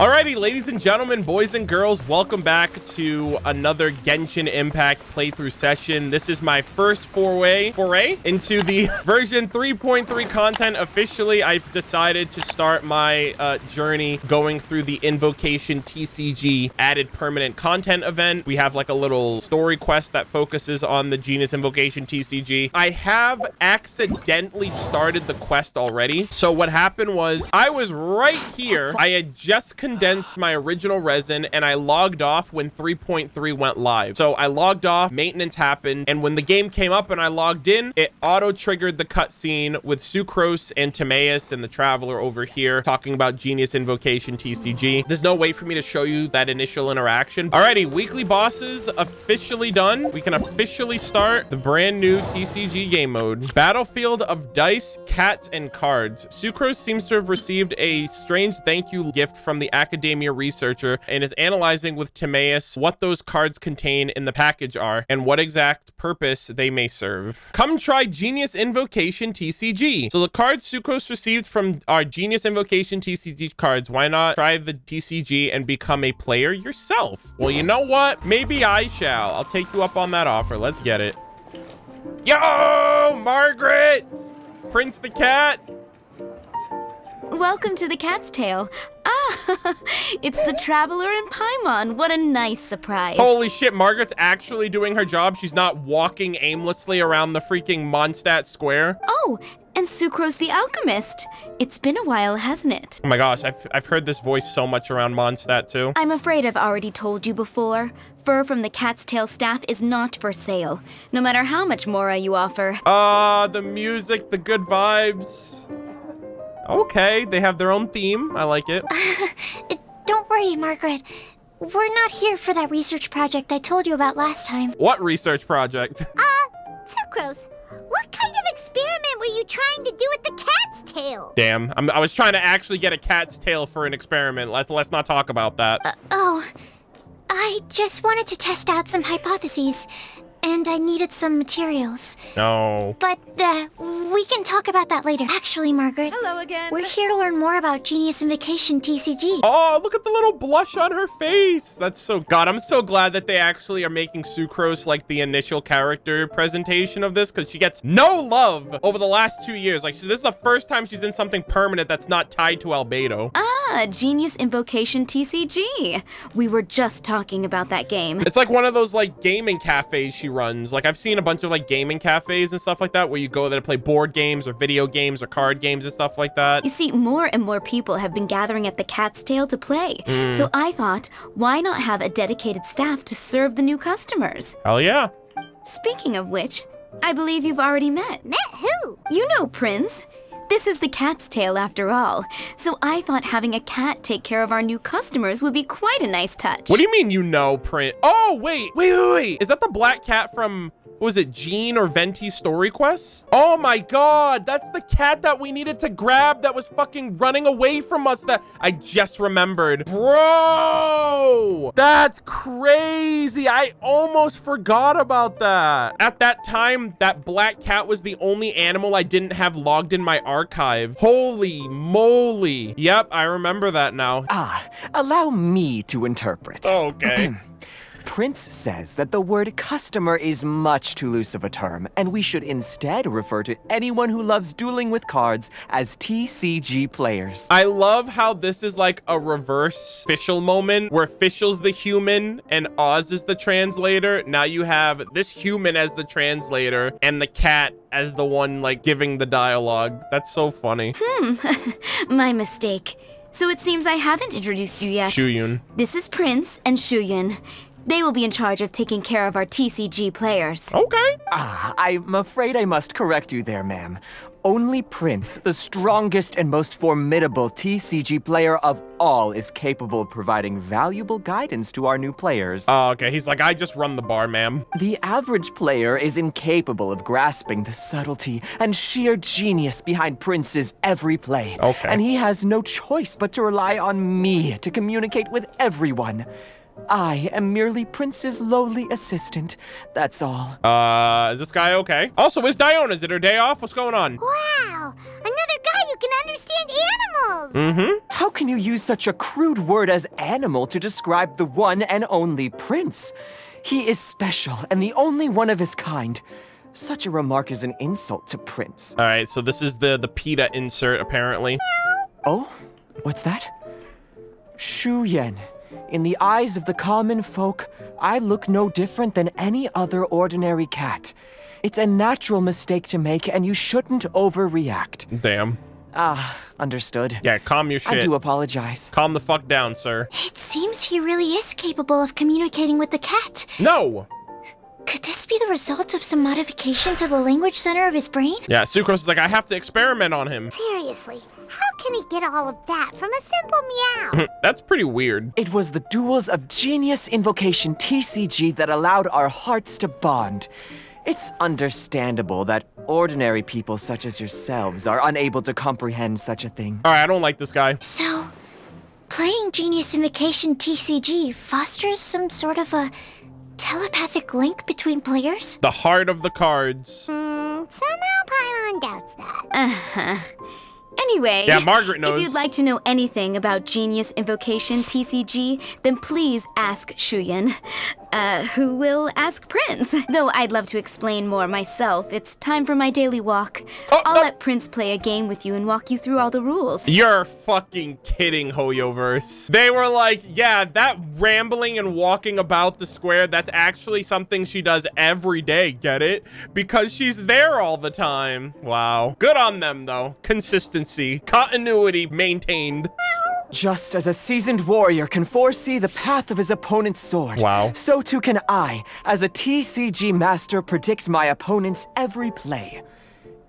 Alrighty, ladies and gentlemen, boys and girls, welcome back to another Genshin Impact playthrough session. This is my first foray into the version 3.3 content officially. I've decided to start my journey going through the Invokation TCG added permanent content event. We have like a little story quest that focuses on the Genius Invocation TCG. I have accidentally started the quest already. So what happened was I was right here. I had just condensed my original resin and I logged off when 3.3 went live. So I logged off, maintenance happened, and when the game came up and I logged in, it auto triggered the cutscene with Sucrose and Timaeus and the Traveler over here talking about Genius Invocation TCG. There's no way for me to show you that initial interaction. Alrighty, weekly bosses officially done. We can officially start the brand new TCG game mode. Battlefield of dice, cats, and cards. Sucrose seems to have received a strange thank you gift from the academia researcher and is analyzing with Timaeus what those cards contain in the package are and what exact purpose they may serve. Come try Genius Invocation TCG. So the cards Sucrose received from our Genius Invocation TCG cards, why not try the TCG and become a player yourself? Well, you know what? Maybe I shall. I'll take you up on that offer. Let's get it. Yo, Margaret! Prince the cat! Welcome to the Cat's Tail. Ah, it's the Traveler and Paimon. What a nice surprise. Holy shit, Margaret's actually doing her job. She's not walking aimlessly around the freaking Mondstadt Square. Oh, and Sucrose the Alchemist. It's been a while, hasn't it? Oh my gosh, I've heard this voice so much around Mondstadt too. I'm afraid I've already told you before. Fur from the Cat's Tail staff is not for sale, no matter how much Mora you offer. The music, the good vibes. Okay, they have their own theme. I like it. Don't worry, Margaret. We're not here for that research project I told you about last time. What research project? Sucrose, what kind of experiment were you trying to do with the cat's tail? Damn, I was trying to actually get a cat's tail for an experiment. Let's not talk about that. I just wanted to test out some hypotheses. And I needed some materials. No. But, we can talk about that later. Actually, Margaret. Hello again. We're here to learn more about Genius Invocation TCG. Oh, look at the little blush on her face. That's so... God, I'm so glad that they actually are making Sucrose like the initial character presentation of this, because she gets no love over the last 2 years. Like, this is the first time she's in something permanent that's not tied to Albedo. Genius Invocation TCG. We were just talking about that game. It's like one of those, like, gaming cafes she runs. Like, I've seen a bunch of, like, gaming cafes and stuff like that where you go there to play board games or video games or card games and stuff like that. You see, more and more people have been gathering at the Cat's Tail to play. So I thought, why not have a dedicated staff to serve the new customers? Hell yeah. Speaking of which, I believe you've already met. Met who? You know Prince. This is the Cat's Tail after all. So I thought having a cat take care of our new customers would be quite a nice touch. What do you mean you know, Print? Oh, wait. Is that the black cat from... was it Jean or Venti's story quest? Oh my god, that's the cat that we needed to grab that was fucking running away from us that I just remembered. Bro, that's crazy. I almost forgot about that. At that time, that black cat was the only animal I didn't have logged in my archive. Holy moly. Yep, I remember that now. Allow me to interpret. Okay. Prince says that the word customer is much too loose of a term, and we should instead refer to anyone who loves dueling with cards as TCG players. I love how this is like a reverse Fischl moment where Fischl's the human and Oz is the translator. Now you have this human as the translator and the cat as the one like giving the dialogue. That's so funny. My mistake. So it seems I haven't introduced you yet. Shuyun. This is Prince and Shuyun. They will be in charge of taking care of our TCG players. Okay. I'm afraid I must correct you there, ma'am. Only Prince, the strongest and most formidable TCG player of all, is capable of providing valuable guidance to our new players. Oh, okay. He's like, I just run the bar, ma'am. The average player is incapable of grasping the subtlety and sheer genius behind Prince's every play. Okay. And he has no choice but to rely on me to communicate with everyone. I am merely Prince's lowly assistant. That's all. Is this guy okay? Also, where's Diona? Is it her day off? What's going on? Wow, another guy who can understand animals. Mm-hmm. How How can you use such a crude word as animal to describe the one and only Prince? He is special and the only one of his kind. Such a remark is an insult to Prince. All right, so this is the PETA insert, apparently. Oh? What's that? Shu Yen. In the eyes of the common folk, I look no different than any other ordinary cat. It's a natural mistake to make, and you shouldn't overreact. Damn. Ah, understood. Yeah, calm your shit. I do apologize. Calm the fuck down, sir. It seems he really is capable of communicating with the cat. No! Could this be the result of some modification to the language center of his brain? Yeah, Sucrose is like, I have to experiment on him. Seriously, how can he get all of that from a simple meow? That's pretty weird. It was the duels of Genius Invocation TCG that allowed our hearts to bond. It's understandable that ordinary people such as yourselves are unable to comprehend such a thing. All right, I don't like this guy. So, playing Genius Invocation TCG fosters some sort of a telepathic link between players? The heart of the cards. Somehow Paimon doubts that. Anyway, Yeah, Margaret knows. If you'd like to know anything about Genius Invocation TCG, then please ask Shuyan, who will ask Prince. Though I'd love to explain more myself, it's time for my daily walk. Oh, I'll no. let Prince play a game with you and walk you through all the rules. You're fucking kidding, Hoyoverse. They were like, yeah, that rambling and walking about the square, that's actually something she does every day, get it? Because she's there all the time. Wow. Good on them, though. Consistency. Continuity maintained. Just as a seasoned warrior can foresee the path of his opponent's sword, Wow. so too can I, as a TCG master, predict my opponent's every play.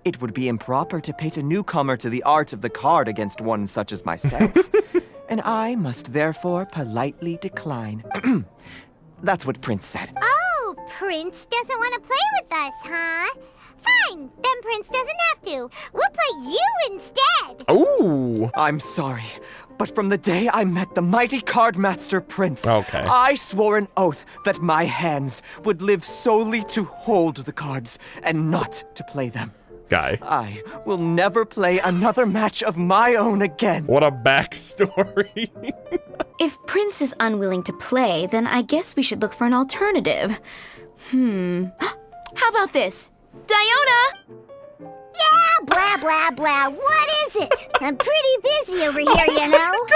It would be improper to pit a newcomer to the art of the card against one such as myself, and I must therefore politely decline. That's what Prince said. Oh, Prince doesn't want to play with us, huh? Fine, then Prince doesn't have to. We'll play you instead. Ooh. I'm sorry, but from the day I met the mighty card master Prince, Okay. I swore an oath that my hands would live solely to hold the cards and not to play them. Guy. I will never play another match of my own again. What a backstory. If Prince is unwilling to play, then I guess we should look for an alternative. How about this? Diona! Yeah, blah, blah, blah. What is it? I'm pretty busy over here, you know?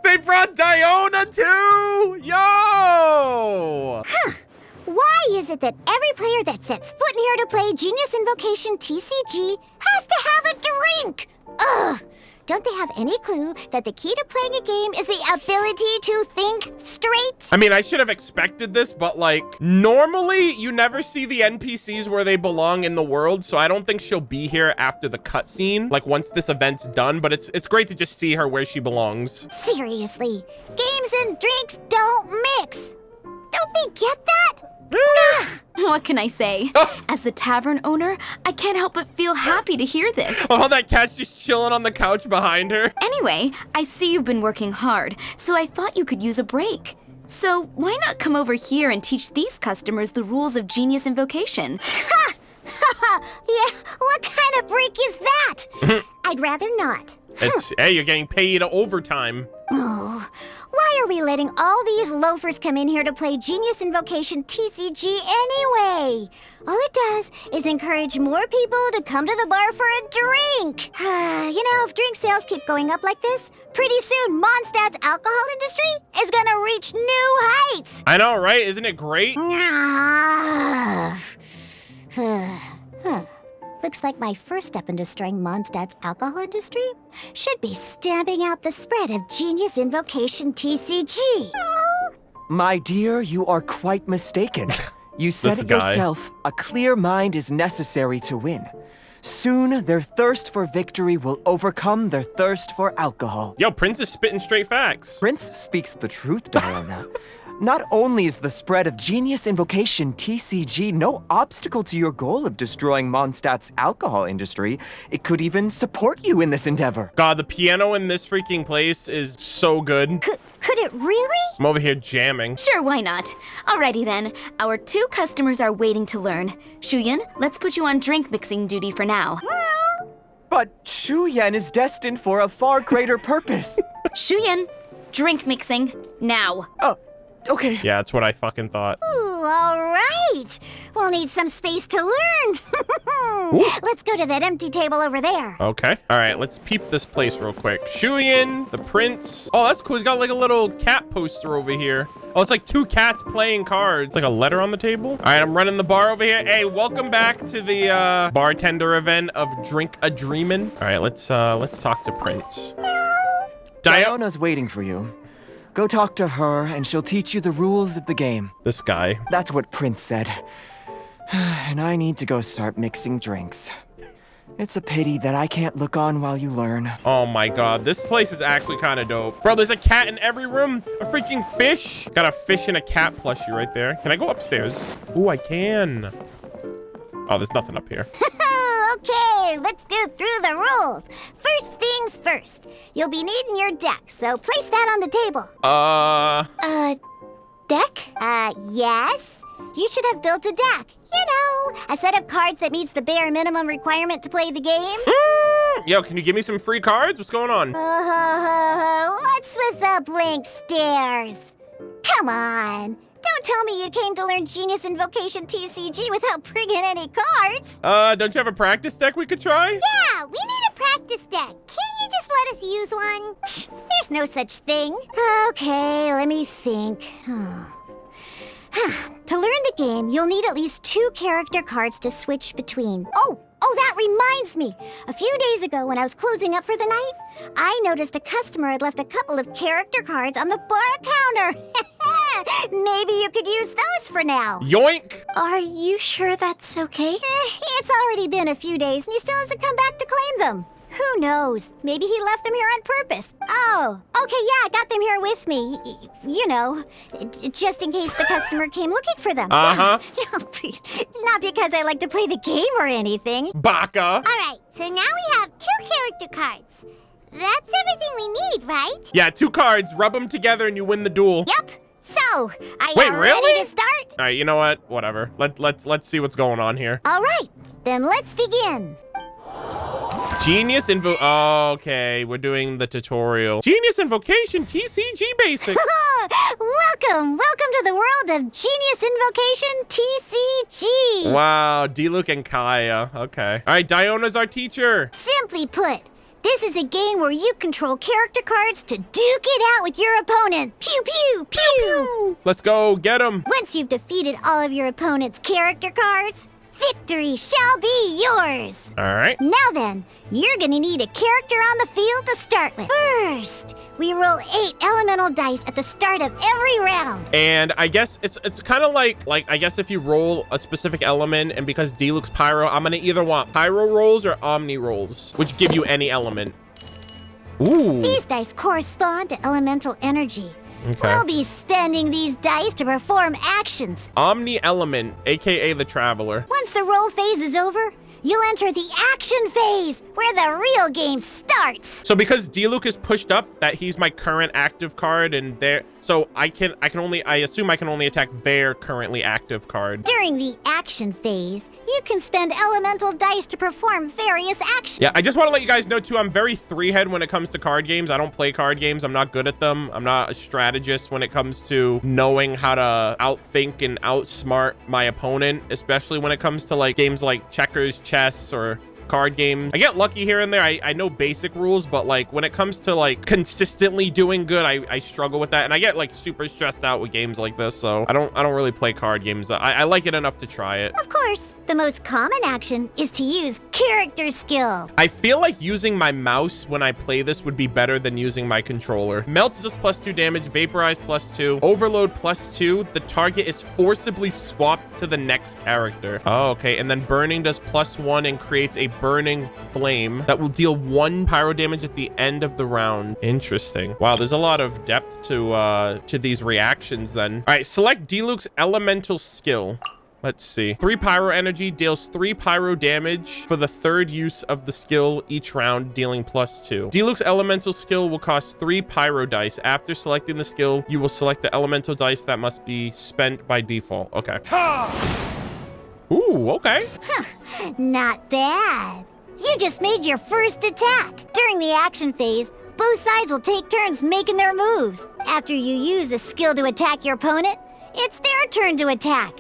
They brought Diona too! Yo! Why is it that every player that sets foot in here to play Genius Invocation TCG has to have a drink? Ugh! Don't they have any clue that the key to playing a game is the ability to think straight? I mean, I should have expected this, but like, normally you never see the NPCs where they belong in the world, so I don't think she'll be here after the cutscene, like once this event's done, but it's great to just see her where she belongs. Seriously, games and drinks don't mix. Don't they get that? What can I say? As the tavern owner, I can't help but feel happy to hear this. Oh, that cat's just chilling on the couch behind her. Anyway, I see you've been working hard, so I thought you could use a break. So why not come over here and teach these customers the rules of Genius Invocation? Yeah, what kind of break is that? I'd rather not. Hey, you're getting paid overtime. Oh, why are we letting all these loafers come in here to play Genius Invocation TCG anyway? All it does is encourage more people to come to the bar for a drink. You know, if drink sales keep going up like this, pretty soon Mondstadt's alcohol industry is gonna reach new heights. I know, right? Isn't it great? Looks like my first step in destroying Mondstadt's alcohol industry should be stamping out the spread of Genius Invocation TCG. My dear, you are quite mistaken. You said This it guy. yourself, a clear mind is necessary to win. Soon, their thirst for victory will overcome their thirst for alcohol. Yo, Prince is spitting straight facts. Prince speaks the truth, Diana. Not only is the spread of Genius Invocation TCG no obstacle to your goal of destroying Mondstadt's alcohol industry, it could even support you in this endeavor. God, the piano in this freaking place is so good. Could it really? I'm over here jamming. Sure, why not? Alrighty then, our 2 customers are waiting to learn. Shuyan, let's put you on drink mixing duty for now. But Shuyen is destined for a far greater purpose. Shuyan, drink mixing, now. Oh, okay. Yeah, that's what I fucking thought. Ooh, all right. We'll need some space to learn. Let's go to that empty table over there. Okay. All right, let's peep this place real quick. Shuyin, the prince. Oh, that's cool. He's got like a little cat poster over here. Oh, it's like two cats playing cards. Like a letter on the table. All right, I'm running the bar over here. Hey, welcome back to the bartender event of Drink a Dreamin'. All right, let's talk to Prince. Diona's waiting for you. Go talk to her, and she'll teach you the rules of the game. This guy. That's what Prince said. And I need to go start mixing drinks. It's a pity that I can't look on while you learn. Oh my god, this place is actually kind of dope. Bro, there's a cat in every room. A freaking fish. Got a fish and a cat plushie right there. Can I go upstairs? Ooh, I can. Oh, there's nothing up here. Okay, let's go through the rules. First things first. You'll be needing your deck, so place that on the table. Deck? Yes. You should have built a deck. You know, a set of cards that meets the bare minimum requirement to play the game. Yo, can you give me some free cards? What's going on? What's with the blank stares? Come on. Don't tell me you came to learn Genius Invocation TCG without bringing any cards. Don't you have a practice deck we could try? Yeah, we need a practice deck. Can't you just let us use one? There's no such thing. Okay, let me think. To learn the game, you'll need at least 2 character cards to switch between. Oh, that reminds me. A few days ago, when I was closing up for the night, I noticed a customer had left a couple of character cards on the bar counter. Maybe you could use those for now. Yoink! Are you sure that's okay? It's already been a few days and he still hasn't come back to claim them. Who knows? Maybe he left them here on purpose. Oh, okay, yeah, I got them here with me. You know, just in case the customer came looking for them. Uh-huh. Not because I like to play the game or anything. Baka! All right, so now we have 2 character cards. That's everything we need, right? Yeah, 2 cards. Rub them together and you win the duel. Yep. So, are you Wait, ready really? to start? All right, you know what? Whatever. Let's see what's going on here. All right, then let's begin. Genius okay, we're doing the tutorial. Genius Invocation TCG Basics. Welcome to the world of Genius Invocation TCG. Wow, Diluc and Kaya. Okay. All right, Diona's our teacher. Simply put, this is a game where you control character cards to duke it out with your opponent. Pew, pew, pew. Let's go get him. Once you've defeated all of your opponent's character cards, victory shall be yours. All right. Now then, you're gonna need a character on the field to start with. First, we roll 8 elemental dice at the start of every round. And I guess it's kind of like I guess if you roll a specific element, and because Diluc's Pyro, I'm gonna either want Pyro rolls or Omni rolls, which give you any element. Ooh. These dice correspond to elemental energy. Okay. We'll be spending these dice to perform actions. Omni element, aka the Traveler. Once the roll phase is over, you'll enter the action phase, where the real game starts. So because Diluc is pushed up, that he's my current active card, and so I assume I can only attack their currently active card. During the action phase, you can spend elemental dice to perform various actions. Yeah, I just want to let you guys know too, I'm very 3-head when it comes to card games. I don't play card games. I'm not good at them. I'm not a strategist when it comes to knowing how to outthink and outsmart my opponent, especially when it comes to like games like checkers, chess, or card games. I get lucky here and there. I know basic rules, but like when it comes to like consistently doing good, I struggle with that, and I get like super stressed out with games like this. So I don't really play card games. I like it enough to try it. Of course, the most common action is to use character skill. I feel like using my mouse when I play this would be better than using my controller. Melt does +2 damage, Vaporize +2, Overload +2. The target is forcibly swapped to the next character. Oh, okay. And then Burning does +1 and creates a burning flame that will deal 1 pyro damage at the end of the round. Interesting. Wow, there's a lot of depth to these reactions then. All right, select Diluc's elemental skill. Let's see. 3 pyro energy deals 3 pyro damage for the 3rd use of the skill each round, dealing +2. Diluc's elemental skill will cost 3 pyro dice. After selecting the skill, you will select the elemental dice that must be spent by default. Okay. Ooh, okay. Not bad. You just made your first attack. During the action phase, both sides will take turns making their moves. After you use a skill to attack your opponent, it's their turn to attack.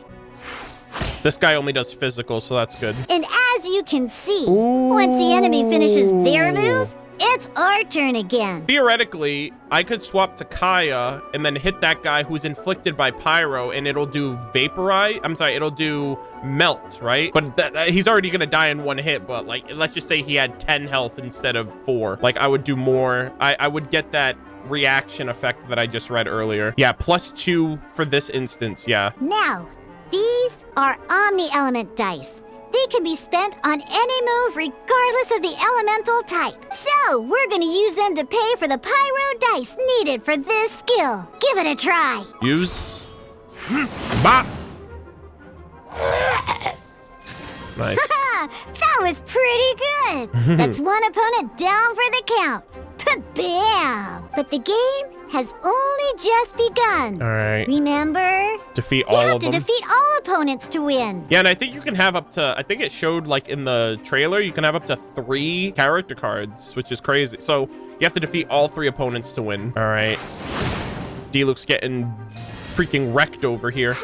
This guy only does physical, so that's good. And as you can see, once the enemy finishes their move, it's our turn again. Theoretically, I could swap to Kaya and then hit that guy who's inflicted by Pyro, and it'll do vaporize. I'm sorry, it'll do melt, right? But he's already gonna die in one hit. But like, let's just say he had 10 health instead of 4. Like, I would do more. I would get that reaction effect that I just read earlier. Yeah, +2 for this instance. Yeah. Now, these are Omni Element dice. They can be spent on any move regardless of the elemental type. So, we're gonna use them to pay for the pyro dice needed for this skill. Give it a try. Use. Bop. Nice. That was pretty good. That's one opponent down for the count. Bam! But the game has only just begun. All right. Remember? Defeat You all have of to them. defeat all opponents to win. Yeah, and I think you can have up to, I think it showed like in the trailer, you can have up to 3 character cards, which is crazy. So you have to defeat all 3 opponents to win. All right. Diluc's getting freaking wrecked over here.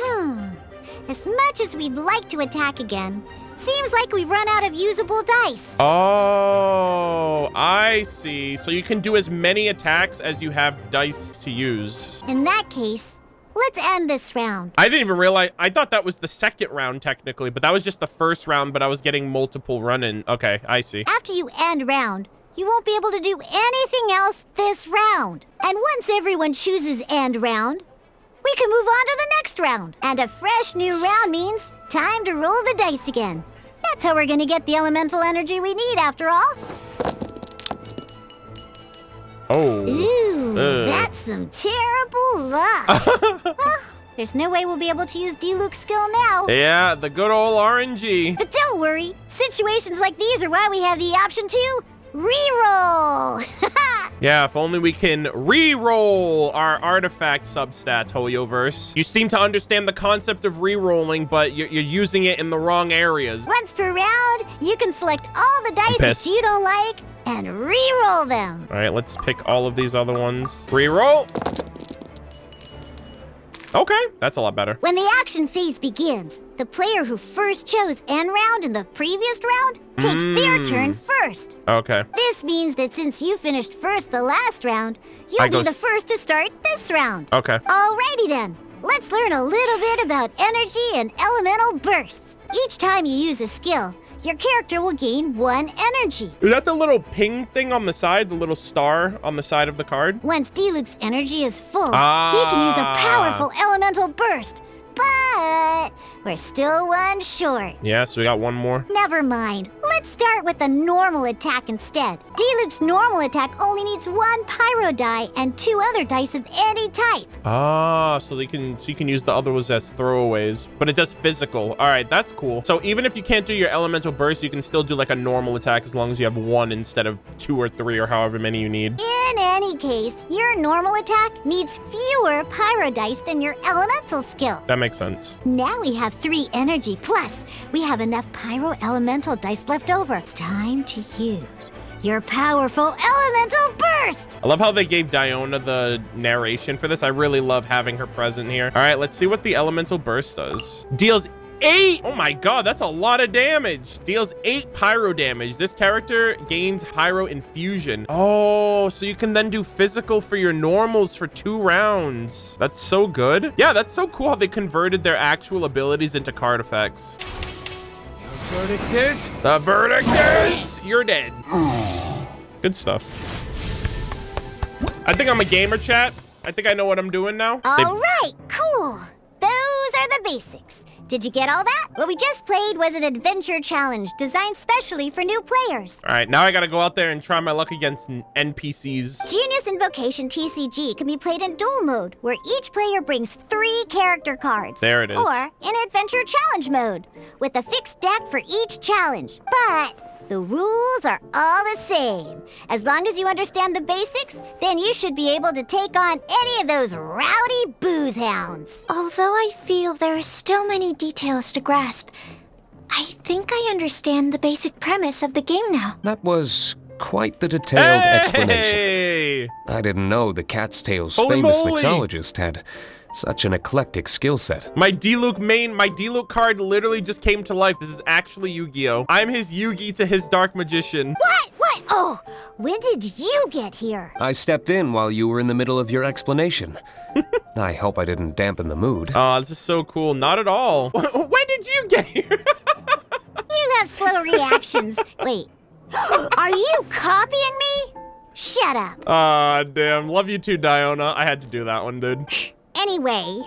As much as we'd like to attack again, seems like we've run out of usable dice. Oh, I see. So you can do as many attacks as you have dice to use. In that case, let's end this round. I didn't even realize. I thought that was the second round technically, but that was just the first round, but I was getting multiple run-in. Okay, I see. After you end round, you won't be able to do anything else this round. And once everyone chooses end round, we can move on to the next round. And a fresh new round means time to roll the dice again. That's how we're gonna get the elemental energy we need after all. Oh. Ooh, that's some terrible luck. There's no way we'll be able to use Diluc's skill now. Yeah, the good old RNG. But don't worry, situations like these are why we have the option to reroll. Yeah, if only we can re-roll our artifact substats, Hoyoverse. You seem to understand the concept of re-rolling, but you're using it in the wrong areas. Once per round, you can select all the dice that pissed. you don't like and re-roll them. All right, let's pick all of these other ones. Re-roll. Okay, that's a lot better. When the action phase begins, the player who first chose end round in the previous round takes their turn first. Okay. This means that since you finished first the last round, I you'll go be the s- first to start this round. Okay. Alrighty then, let's learn a little bit about energy and elemental bursts. Each time you use a skill, your character will gain 1 energy. Is that the little ping thing on the side, the little star on the side of the card? Once Diluc's energy is full, he can use a powerful elemental burst. But we're still 1 short. Yeah, so we got 1 more. Never mind. Let's start with the normal attack instead. Diluc's normal attack only needs 1 pyro die and 2 other dice of any type. Ah, so you can use the other ones as throwaways, but it does physical. All right, that's cool. So even if you can't do your elemental burst, you can still do like a normal attack as long as you have 1 instead of 2 or 3 or however many you need. In any case, your normal attack needs fewer pyro dice than your elemental skill. That makes sense. Now we have 3 energy, plus we have enough pyro elemental dice left over. It's time to use your powerful elemental burst! I love how they gave Diona the narration for this. I really love having her present here. All right, let's see what the elemental burst does. Deals 8. Oh my god, that's a lot of damage. Deals 8 pyro damage. This character gains pyro infusion. Oh, so you can then do physical for your normals for 2 rounds. That's so good. Yeah, that's so cool how they converted their actual abilities into card effects. Verdict is? The verdict is you're dead. Good stuff. I think I'm a gamer, chat. I think I know what I'm doing now. All right, cool. Those are the basics. Did you get all that? What we just played was an adventure challenge designed specially for new players. All right, now I gotta go out there and try my luck against NPCs. Genius Invocation TCG can be played in duel mode, where each player brings 3 character cards. There it is. Or in adventure challenge mode, with a fixed deck for each challenge. But the rules are all the same. As long as you understand the basics, then you should be able to take on any of those rowdy booze hounds. Although I feel there are still many details to grasp, I think I understand the basic premise of the game now. That was quite the detailed explanation. Hey! I didn't know the Cat's Tail's Holy famous moly. mixologist had such an eclectic skill set. My Diluc card literally just came to life. This is actually Yu-Gi-Oh! I'm his Yugi to his Dark Magician. What? What? Oh, when did you get here? I stepped in while you were in the middle of your explanation. I hope I didn't dampen the mood. Oh, this is so cool. Not at all. When did you get here? You have slow reactions. Wait, are you copying me? Shut up. Ah, damn. Love you too, Diona. I had to do that one, dude. Anyway,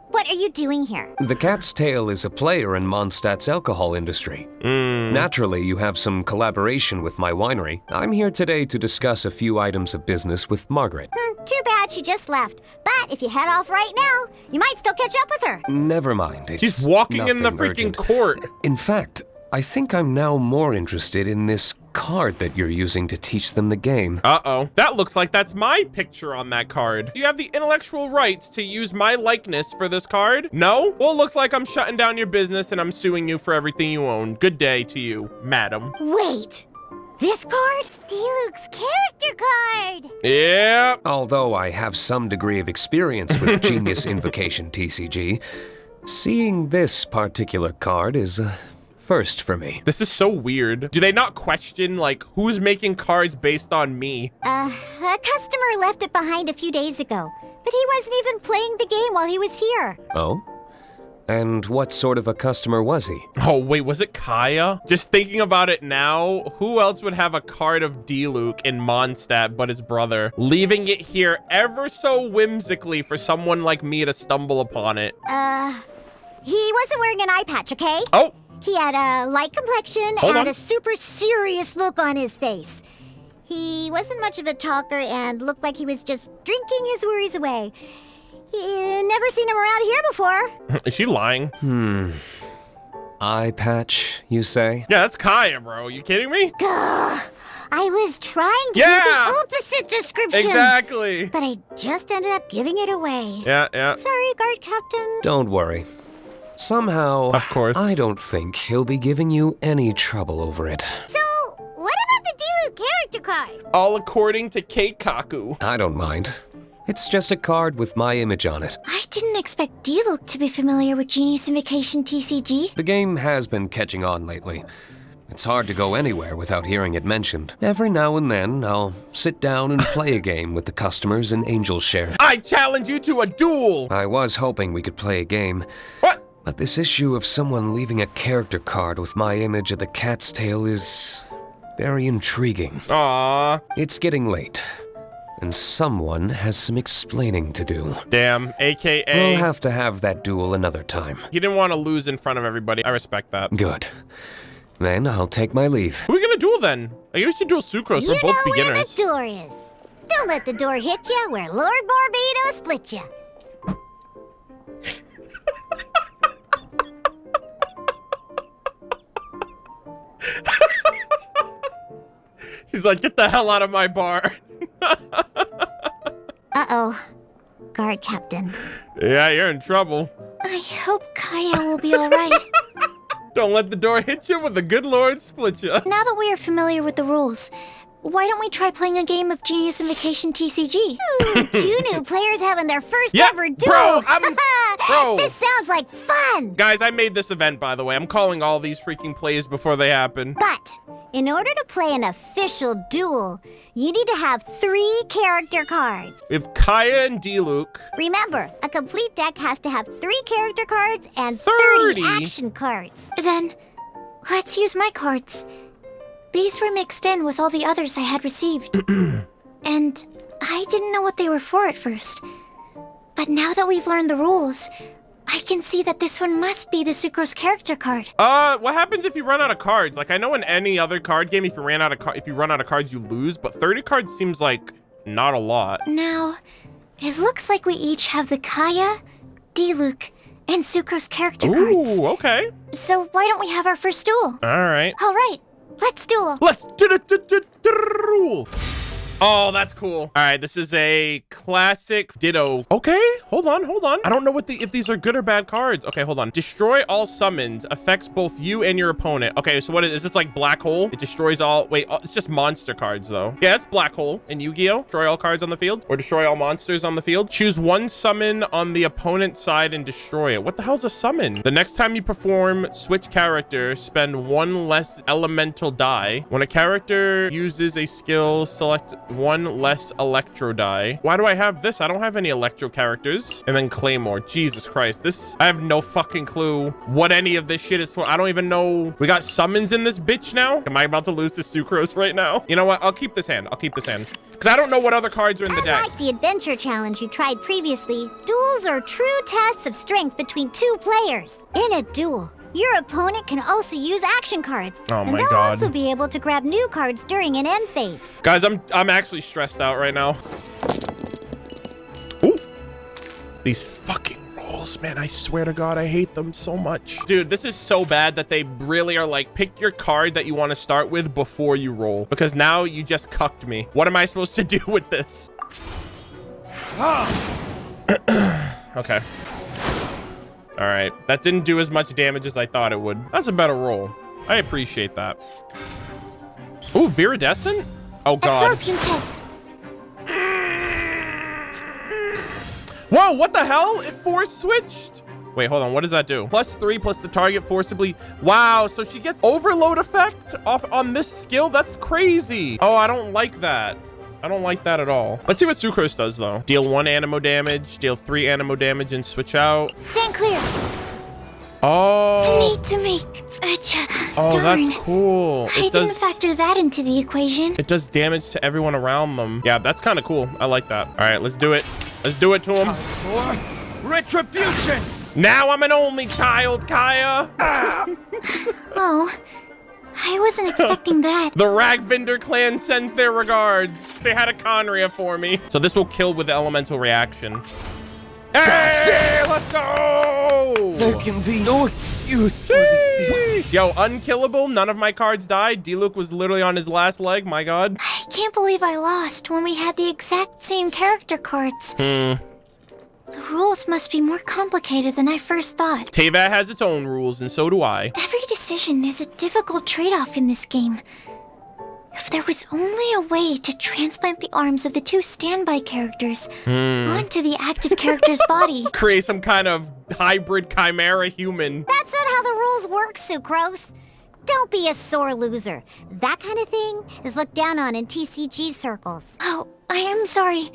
what are you doing here? The Cat's Tail is a player in Mondstadt's alcohol industry. Naturally, you have some collaboration with my winery. I'm here today to discuss a few items of business with Margaret. Too bad she just left. But if you head off right now, you might still catch up with her. Never mind. It's She's walking in the nothing freaking urgent. court. In fact, I think I'm now more interested in this card that you're using to teach them the game. Uh-oh. That looks like that's my picture on that card. Do you have the intellectual rights to use my likeness for this card? No? Well, it looks like I'm shutting down your business and I'm suing you for everything you own. Good day to you, madam. Wait, this card? Diluc's character card! Yep. Although I have some degree of experience with Genius Invocation TCG, seeing this particular card is a first for me. This is so weird. Do they not question, like, who's making cards based on me? A customer left it behind a few days ago, but he wasn't even playing the game while he was here. Oh? And what sort of a customer was he? Oh, wait, was it Kaya? Just thinking about it now, who else would have a card of Diluc in Mondstadt but his brother? Leaving it here ever so whimsically for someone like me to stumble upon it. He wasn't wearing an eye patch, okay? Oh, He had a light complexion Hold and on. a super serious look on his face. He wasn't much of a talker and looked like he was just drinking his worries away. Never seen him around here before. is she lying? Eye patch, you say? Yeah, that's Kaya, bro. You kidding me? Gah, I was trying to Yeah! give the opposite description. Exactly. But I just ended up giving it away. Yeah, yeah. Sorry, guard captain. Don't worry. Somehow, Of course. I don't think he'll be giving you any trouble over it. So, what about the Diluc character card? All according to Keikaku. I don't mind. It's just a card with my image on it. I didn't expect Diluc to be familiar with Genius Invocation TCG. The game has been catching on lately. It's hard to go anywhere without hearing it mentioned. Every now and then, I'll sit down and play a game with the customers in Angel's Share. I challenge you to a duel. I was hoping we could play a game, What? but this issue of someone leaving a character card with my image of the Cat's Tail is very intriguing. Aw, It's getting late, and someone has some explaining to do. damn. AKA, We'll have to have that duel another time. he didn't want to lose in front of everybody. I respect that. Good. Then I'll take my leave. Who are we gonna duel then? I guess we should duel Sucrose. You We're both know where beginners. the door is. Don't let the door hit you where Lord Barbados split you. She's like, get the hell out of my bar. Uh-oh. Guard captain. Yeah, you're in trouble. I hope Kaya will be alright. Don't let the door hit you with the good Lord split you. Now that we are familiar with the rules, why don't we try playing a game of Genius Invocation TCG? Two new players having their first Yeah, ever duel. bro, bro. This sounds like fun. Guys, I made this event, by the way. I'm calling all these freaking plays before they happen. But in order to play an official duel, you need to have 3 character cards. We have Kaya and Diluc. Remember, a complete deck has to have 3 character cards and 30 30 action cards. Then, let's use my cards. These were mixed in with all the others I had received. And I didn't know what they were for at first. But now that we've learned the rules, I can see that this one must be the Sucrose character card. What happens if you run out of cards? Like, I know in any other card game, if you run out of cards, you lose. But 30 cards seems like not a lot. Now, it looks like we each have the Kaya, Diluc, and Sucrose character cards. Ooh, okay. So why don't we have our first duel? All right. All right, let's duel. Let's do the duel. Oh, that's cool. All right, this is a classic Ditto. Okay, hold on. I don't know if these are good or bad cards. Okay, hold on. Destroy all summons. Affects both you and your opponent. Okay, so what is this, like Black Hole? It destroys all... Wait, it's just monster cards, though. Yeah, it's Black Hole in Yu-Gi-Oh! Destroy all cards on the field, or destroy all monsters on the field. Choose one summon on the opponent's side and destroy it. What the hell's a summon? The next time you perform, switch character, spend one less elemental die. When a character uses a skill, select one less electro die. Why do I have this? I don't have any electro characters. And then Claymore. Jesus Christ. I have no fucking clue what any of this shit is for. I don't even know. We got summons in this bitch now. Am I about to lose to Sucrose right now? You know what? I'll keep this hand. Because I don't know what other cards are in the deck. Unlike the adventure challenge you tried previously, duels are true tests of strength between two players. In a duel, your opponent can also use action cards. Oh my and they'll God. also be able to grab new cards during an end phase. Guys, I'm actually stressed out right now. Ooh. These fucking rolls, man. I swear to God, I hate them so much. Dude, this is so bad that they really are like, pick your card that you want to start with before you roll. Because now you just cucked me. What am I supposed to do with this? Okay. All right. That didn't do as much damage as I thought it would. That's a better roll. I appreciate that. Ooh, Viridescent? Oh, God. Absorption test. Whoa, what the hell? It force switched. Wait, hold on. What does that do? +3 plus the target forcibly. Wow, so she gets overload effect off on this skill? That's crazy. Oh, I don't like that. I don't like that at all. Let's see what Sucrose does, though. Deal 1 animo damage, deal 3 animo damage, and switch out. Stand clear. Oh. Need to make adjust. Oh, Darn. that's cool. I didn't factor that into the equation. It does damage to everyone around them. Yeah, that's kind of cool. I like that. All right, let's do it. Let's do it to him. For retribution! Now I'm an only child, Kaya. Oh, I wasn't expecting that. The Ragvinder clan sends their regards. They had a Conria for me. So this will kill with the elemental reaction. Hey, let's go! There can be no excuse for defeat. Yo, unkillable. None of my cards died. Diluc was literally on his last leg. My God. I can't believe I lost when we had the exact same character cards. The rules must be more complicated than I first thought. Teyvat has its own rules, and so do I. Every decision is a difficult trade-off in this game. If there was only a way to transplant the arms of the two standby characters onto the active character's body. Create some kind of hybrid chimera human. That's not how the rules work, Sucrose. Don't be a sore loser. That kind of thing is looked down on in TCG circles. Oh, I am sorry.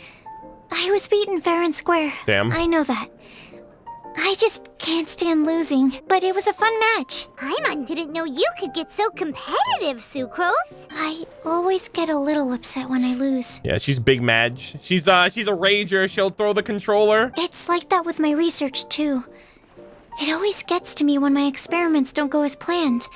I was beaten fair and square. Damn. I know that. I just can't stand losing, but it was a fun match. Paimon didn't know you could get so competitive, Sucrose. I always get a little upset when I lose. Yeah, she's big Madge. She's a rager. She'll throw the controller. It's like that with my research, too. It always gets to me when my experiments don't go as planned.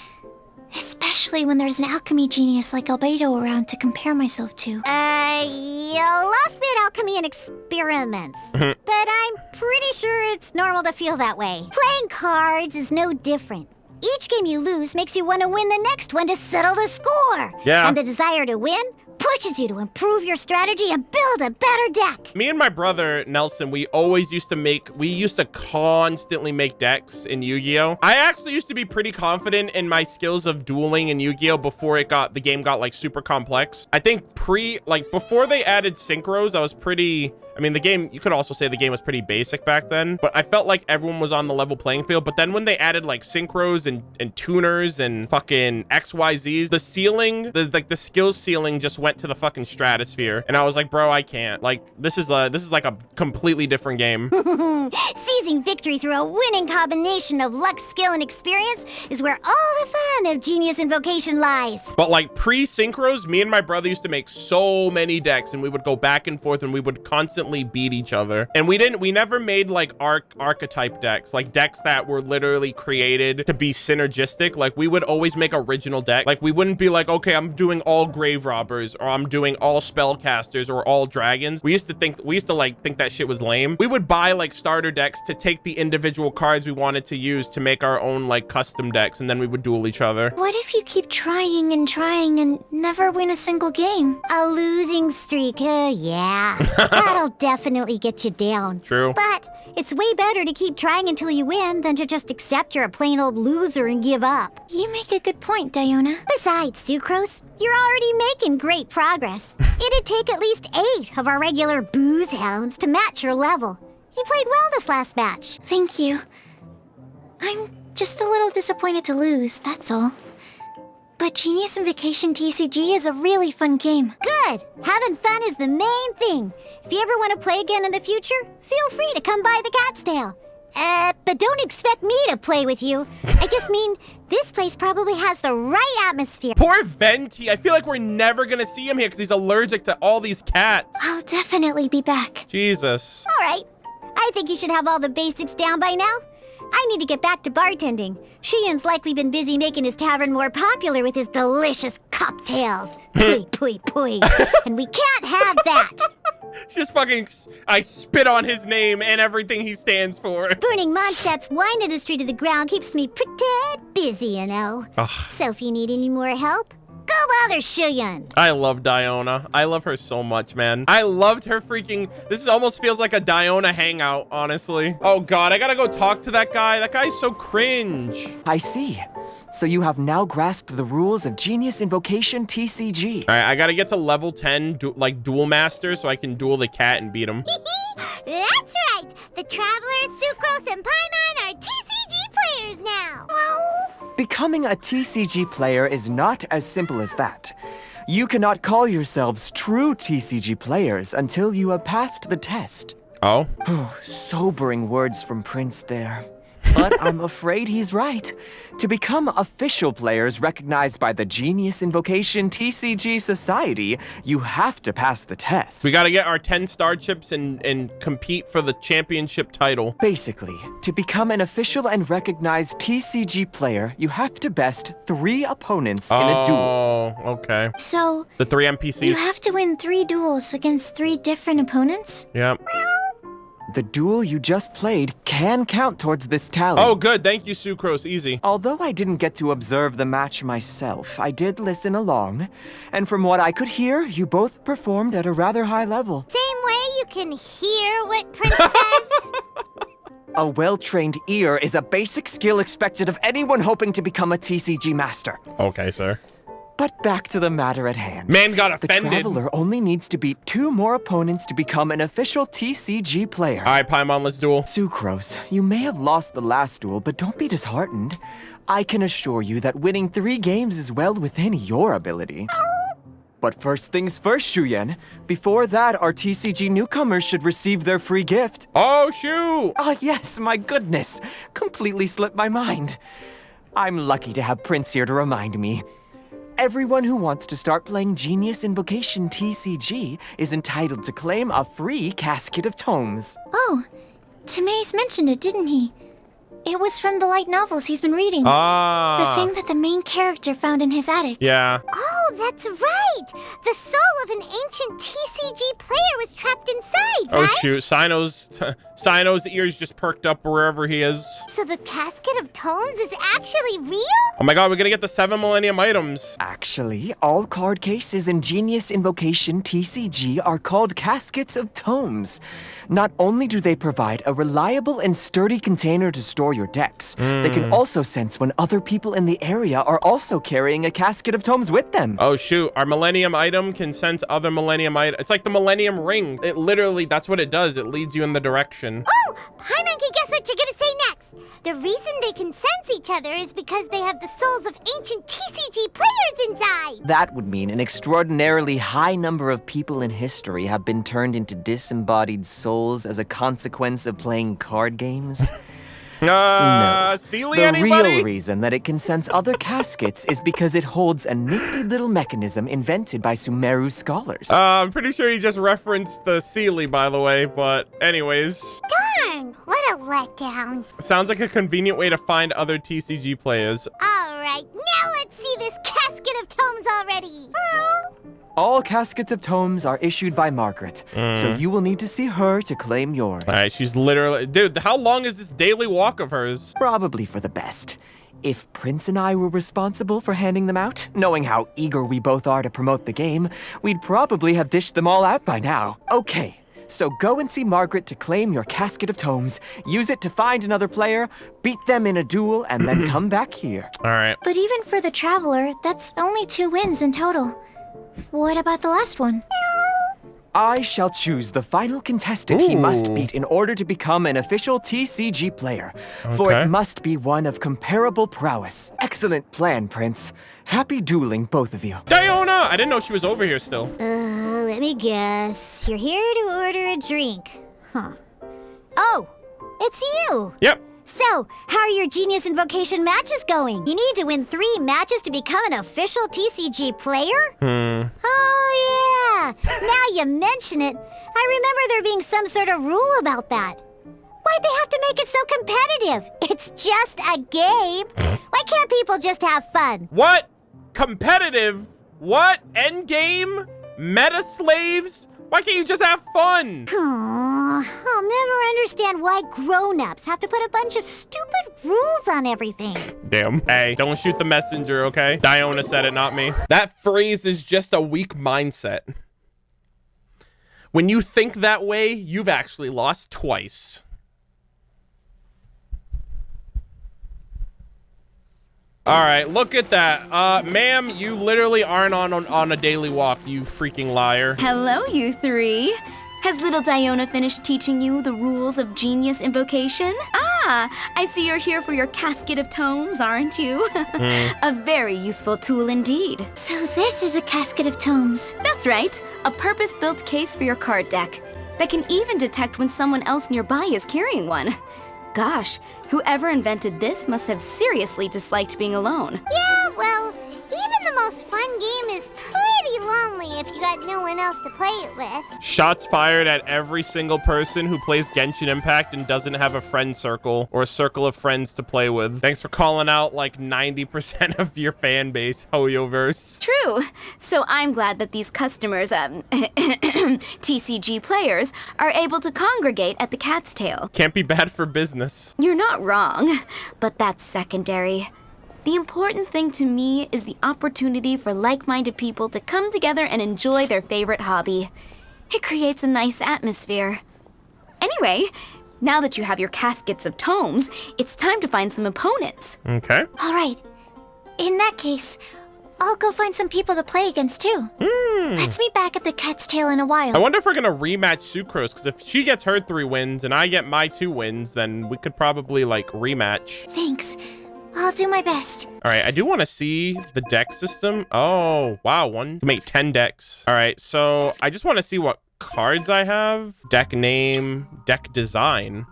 Especially when there's an alchemy genius like Albedo around to compare myself to. You lost me at alchemy and experiments. But I'm pretty sure it's normal to feel that way. Playing cards is no different. Each game you lose makes you want to win the next one to settle the score. Yeah. And the desire to win pushes you to improve your strategy and build a better deck. Me and my brother, Nelson, we used to constantly make decks in Yu-Gi-Oh! I actually used to be pretty confident in my skills of dueling in Yu-Gi-Oh! Before the game got like super complex. I think before they added synchros, I was pretty... I mean, you could also say the game was pretty basic back then, but I felt like everyone was on the level playing field. But then when they added like synchros and tuners and fucking XYZs, the ceiling, the skills ceiling just went to the fucking stratosphere. And I was like, bro, I can't. Like, this is like a completely different game. Seizing victory through a winning combination of luck, skill, and experience is where all the fun of Genius Invocation lies. But like pre-synchros, me and my brother used to make so many decks, and we would go back and forth, and we would constantly consistently beat each other. And we never made like archetype decks, like decks that were literally created to be synergistic. Like we would always make original deck. Like we wouldn't be like, okay, I'm doing all grave robbers, or I'm doing all spellcasters, or all dragons. We used to think that shit was lame. We would buy like starter decks to take the individual cards we wanted to use to make our own like custom decks, and then we would duel each other. What if you keep trying and never win a single game? A losing streak, yeah. That'll definitely get you down. True. But it's way better to keep trying until you win than to just accept you're a plain old loser and give up. You make a good point, Diona. Besides, Sucrose, you're already making great progress. It'd take at least 8 of our regular booze hounds to match your level. You played well this last match. Thank you. I'm just a little disappointed to lose, that's all. But Genius Invocation TCG is a really fun game. Good! Having fun is the main thing. If you ever want to play again in the future, feel free to come by the Cat's Tail. But don't expect me to play with you. I just mean, this place probably has the right atmosphere. Poor Venti. I feel like we're never gonna see him here because he's allergic to all these cats. I'll definitely be back. Jesus. All right. I think you should have all the basics down by now. I need to get back to bartending. Shian's likely been busy making his tavern more popular with his delicious cocktails. Pui, pui, pui. And we can't have that. Just fucking, I spit on his name and everything he stands for. Burning Mondstadt's wine industry to the ground keeps me pretty busy, you know. Ugh. So if you need any more help, go bother Shian. I love Diona. I love her so much, man. I loved her freaking... This almost feels like a Diona hangout, honestly. Oh, God. I gotta go talk to that guy. That guy's so cringe. I see. So you have now grasped the rules of Genius Invocation TCG. All right, I gotta get to level 10, Duel Master, so I can duel the cat and beat him. That's right. The Traveler, Sucrose, and Paimon are TCG players now. Becoming a TCG player is not as simple as that. You cannot call yourselves true TCG players until you have passed the test. Oh? Sobering words from Prince there. But I'm afraid he's right. To become official players recognized by the Genius Invocation TCG Society, you have to pass the test. We gotta get our 10 star chips and compete for the championship title. Basically, to become an official and recognized TCG player, you have to best 3 opponents in a duel. Oh, okay. So, The 3 NPCs. you have to win 3 duels against 3 different opponents? Yep. The duel you just played can count towards this tally. Oh, good. Thank you, Sucrose. Easy. Although I didn't get to observe the match myself, I did listen along. And from what I could hear, you both performed at a rather high level. Same way you can hear what Prince says. A well-trained ear is a basic skill expected of anyone hoping to become a TCG master. Okay, sir. But back to the matter at hand. Man got The offended. Traveler only needs to beat 2 more opponents to become an official TCG player. All right, Paimon, let's duel. Sucrose, you may have lost the last duel, but don't be disheartened. I can assure you that winning 3 games is well within your ability. But first things first, Shuyen. Before that, our TCG newcomers should receive their free gift. Oh, shoot. Ah, yes, my goodness. Completely slipped my mind. I'm lucky to have Prince here to remind me. Everyone who wants to start playing Genius Invocation TCG is entitled to claim a free casket of tomes. Oh, Timaeus mentioned it, didn't he? It was from the light novels he's been reading. Ah. The thing that the main character found in his attic. Yeah. Oh, that's right. The soul of an ancient TCG player was trapped inside, Oh, right? shoot. Sino's ears just perked up wherever he is. So the casket of tomes is actually real? Oh my God, we're gonna get the 7 Millennium items. Actually, all card cases in Genius Invocation TCG are called caskets of tomes. Not only do they provide a reliable and sturdy container to store your decks, they can also sense when other people in the area are also carrying a casket of tomes with them. Oh, shoot. Our Millennium item can sense other Millennium items. It's like the Millennium ring. It literally, that's what it does. It leads you in the direction. Oh, Paimon can guess what you're gonna say next. The reason they can sense each other is because they have the souls of ancient TCG players inside. That would mean an extraordinarily high number of people in history have been turned into disembodied souls as a consequence of playing card games. Sealy, The anybody? real reason that it can sense other caskets is because it holds a nifty little mechanism invented by Sumeru scholars. I'm pretty sure you just referenced the Sealy, by the way, but anyways. Darn, what a letdown. Sounds like a convenient way to find other TCG players. All right, now let's see this casket of tomes already. All caskets of tomes are issued by Margaret, so you will need to see her to claim yours. All right, she's literally... Dude, how long is this daily walk of hers? Probably for the best. If Prince and I were responsible for handing them out, knowing how eager we both are to promote the game, we'd probably have dished them all out by now. Okay, so go and see Margaret to claim your casket of tomes, use it to find another player, beat them in a duel, and then come back here. All right. But even for the Traveler, that's only 2 wins in total. What about the last one? I shall choose the final contestant he must Ooh. beat in order to become an official TCG player, for Okay. it must be one of comparable prowess. Excellent plan, Prince. Happy dueling, both of you. Diona! I didn't know she was over here still. Let me guess. You're here to order a drink. Huh. Oh, it's you. Yep. So, how are your Genius Invocation matches going? You need to win 3 matches to become an official TCG player? Oh, yeah. Now you mention it, I remember there being some sort of rule about that. Why'd they have to make it so competitive? It's just a game. Why can't people just have fun? What? Competitive? What? Endgame? Meta slaves? Why can't you just have fun? I'll never understand why grown-ups have to put a bunch of stupid rules on everything. Damn. Hey, don't shoot the messenger, okay? Diona said it, not me. That phrase is just a weak mindset. When you think that way, you've actually lost twice. All right, look at that. Ma'am, you literally aren't on a daily walk, you freaking liar. Hello, you 3. Has little Diona finished teaching you the rules of Genius Invocation? Ah, I see you're here for your casket of tomes, aren't you? A very useful tool indeed. So this is a casket of tomes. That's right, a purpose-built case for your card deck that can even detect when someone else nearby is carrying one. Gosh, whoever invented this must have seriously disliked being alone. Yeah, well, even the most fun game is pretty lonely if you got no one else to play it with. Shots fired at every single person who plays Genshin Impact and doesn't have a friend circle or a circle of friends to play with. Thanks for calling out like 90% of your fan base, Hoyoverse. True. So I'm glad that these customers, TCG players, are able to congregate at the Cat's Tail. Can't be bad for business. You're not wrong, but that's secondary. The important thing to me is the opportunity for like-minded people to come together and enjoy their favorite hobby. It creates a nice atmosphere. Anyway, now that you have your caskets of tomes, it's time to find some opponents. Okay. All right. In that case, I'll go find some people to play against too. Let's meet back at the Cat's Tail in a while. I wonder if we're gonna rematch Sucrose, because if she gets her 3 wins and I get my 2 wins, then we could probably like rematch. Thanks. I'll do my best. All right, I do want to see the deck system. Oh, wow, one can make 10 decks. All right, so I just want to see what cards I have. Deck name, deck design.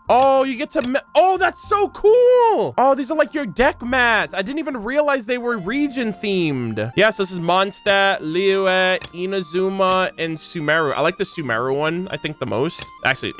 Oh, you get to... Oh, that's so cool. Oh, these are like your deck mats. I didn't even realize they were region themed. Yes, this is Mondstadt, Liyue, Inazuma, and Sumeru. I like the Sumeru one, I think, the most. Actually,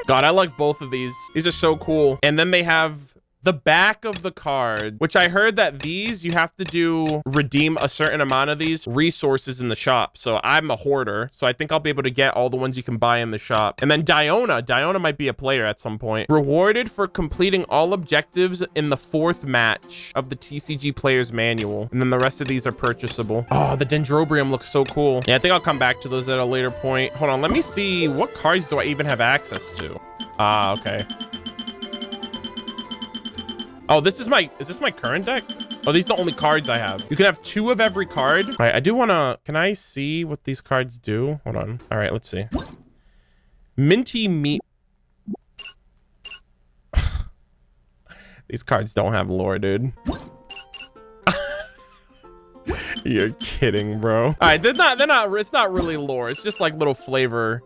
God, I like both of these. These are so cool. And then they have the back of the card, which I heard that these you have to redeem a certain amount of these resources in the shop. So I'm a hoarder, so I think I'll be able to get all the ones you can buy in the shop. And then Diona might be a player at some point. Rewarded for completing all objectives in the 4th match of the TCG Player's Manual. And then the rest of these are purchasable. Oh, the Dendrobium looks so cool. Yeah, I think I'll come back to those at a later point. Hold on, let me see, what cards do I even have access to? Ah, okay. Oh, is this my current deck? Oh, these are the only cards I have. You can have 2 of every card. All right, I do want to, can I see what these cards do? Hold on. All right, let's see. Minty Meat. These cards don't have lore, dude. You're kidding, bro. All right, they're not, it's not really lore. It's just like little flavor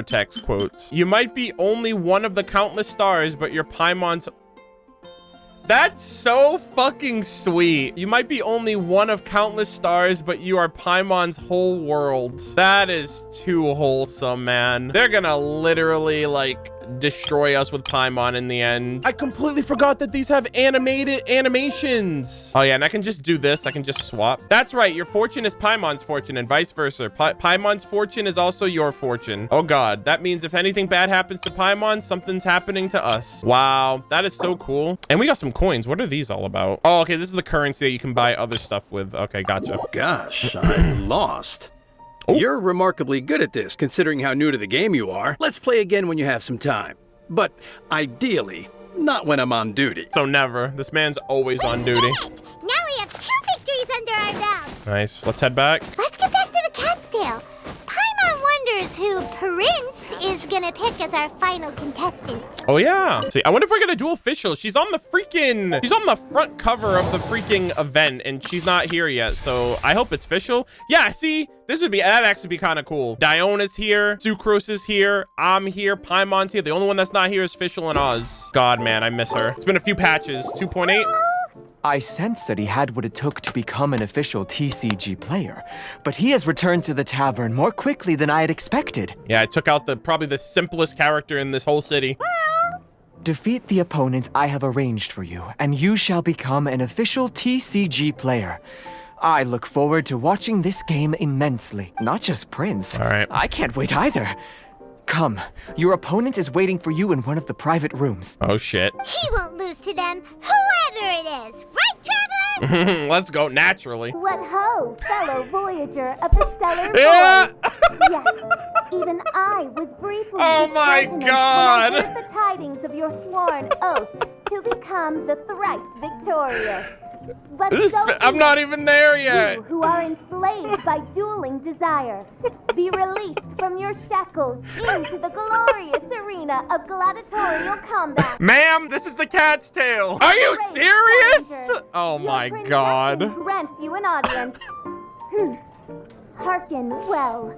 text quotes. You might be only one of the countless stars, but your Paimon's... That's so fucking sweet. You might be only one of countless stars, but you are Paimon's whole world. That is too wholesome, man. They're gonna literally, like, destroy us with Paimon in the end. I completely forgot that these have animations. Oh yeah, and I can just do this. I can just swap. That's right. Your fortune is Paimon's fortune and vice versa. Paimon's fortune is also your fortune. Oh god, that means if anything bad happens to Paimon, something's happening to us. Wow, that is so cool. And we got some coins. What are these all about? Oh, okay, this is the currency that you can buy other stuff with. Okay, gotcha. Gosh, I'm lost. Oh. You're remarkably good at this, considering how new to the game you are. Let's play again when you have some time. But ideally, not when I'm on duty. So never. This man's always on duty. Now we have 2 victories under our belt. Nice. Let's head back. Let's get back to the cat's tail. Paimon wonders who Prince is gonna pick as our final contestant. Oh yeah. See, I wonder if we're gonna duel Fischl. She's on the front cover of the freaking event, and she's not here yet. So I hope it's Fischl. Yeah. See, that'd actually be kind of cool. Diona's here. Sucrose is here. I'm here. Paimon's here. The only one that's not here is Fischl and Oz. God, man, I miss her. It's been a few patches. 2.8. I sensed that he had what it took to become an official TCG player, but he has returned to the tavern more quickly than I had expected. Yeah, I took out probably the simplest character in this whole city. Defeat the opponent I have arranged for you, and you shall become an official TCG player. I look forward to watching this game immensely. Not just Prince. All right. I can't wait either. Come, your opponent is waiting for you in one of the private rooms. Oh, shit. He won't lose to them, whoever it is. Right, Traveler? Let's go naturally. What ho, fellow voyager of the stellar Yeah. void. Yes, even I was briefly Oh my disheartened God. when I heard the tidings of your sworn oath to become the thrice victorious. But I'm not even there yet. You who are enslaved by dueling desire, be released from your shackles into the glorious arena of gladiatorial combat. Ma'am, this is the cat's tail. Are you Great serious? challenger, Oh my your prince god. grants you an audience. Hearken well.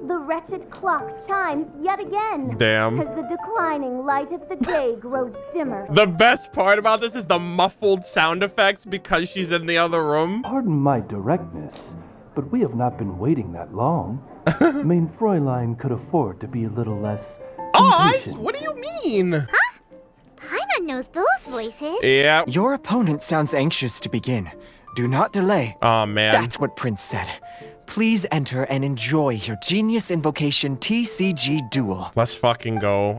The wretched clock chimes yet again. Damn. As the declining light of the day grows dimmer. The best part about this is the muffled sound effects because she's in the other room. Pardon my directness, but we have not been waiting that long. Mein Fräulein could afford to be a little less Oz? impatient. What do you mean? Paimon knows those voices. Yeah. Your opponent sounds anxious to begin. Do not delay. Oh man. That's what Prince said. Please enter and enjoy your Genius Invocation TCG Duel. Let's fucking go.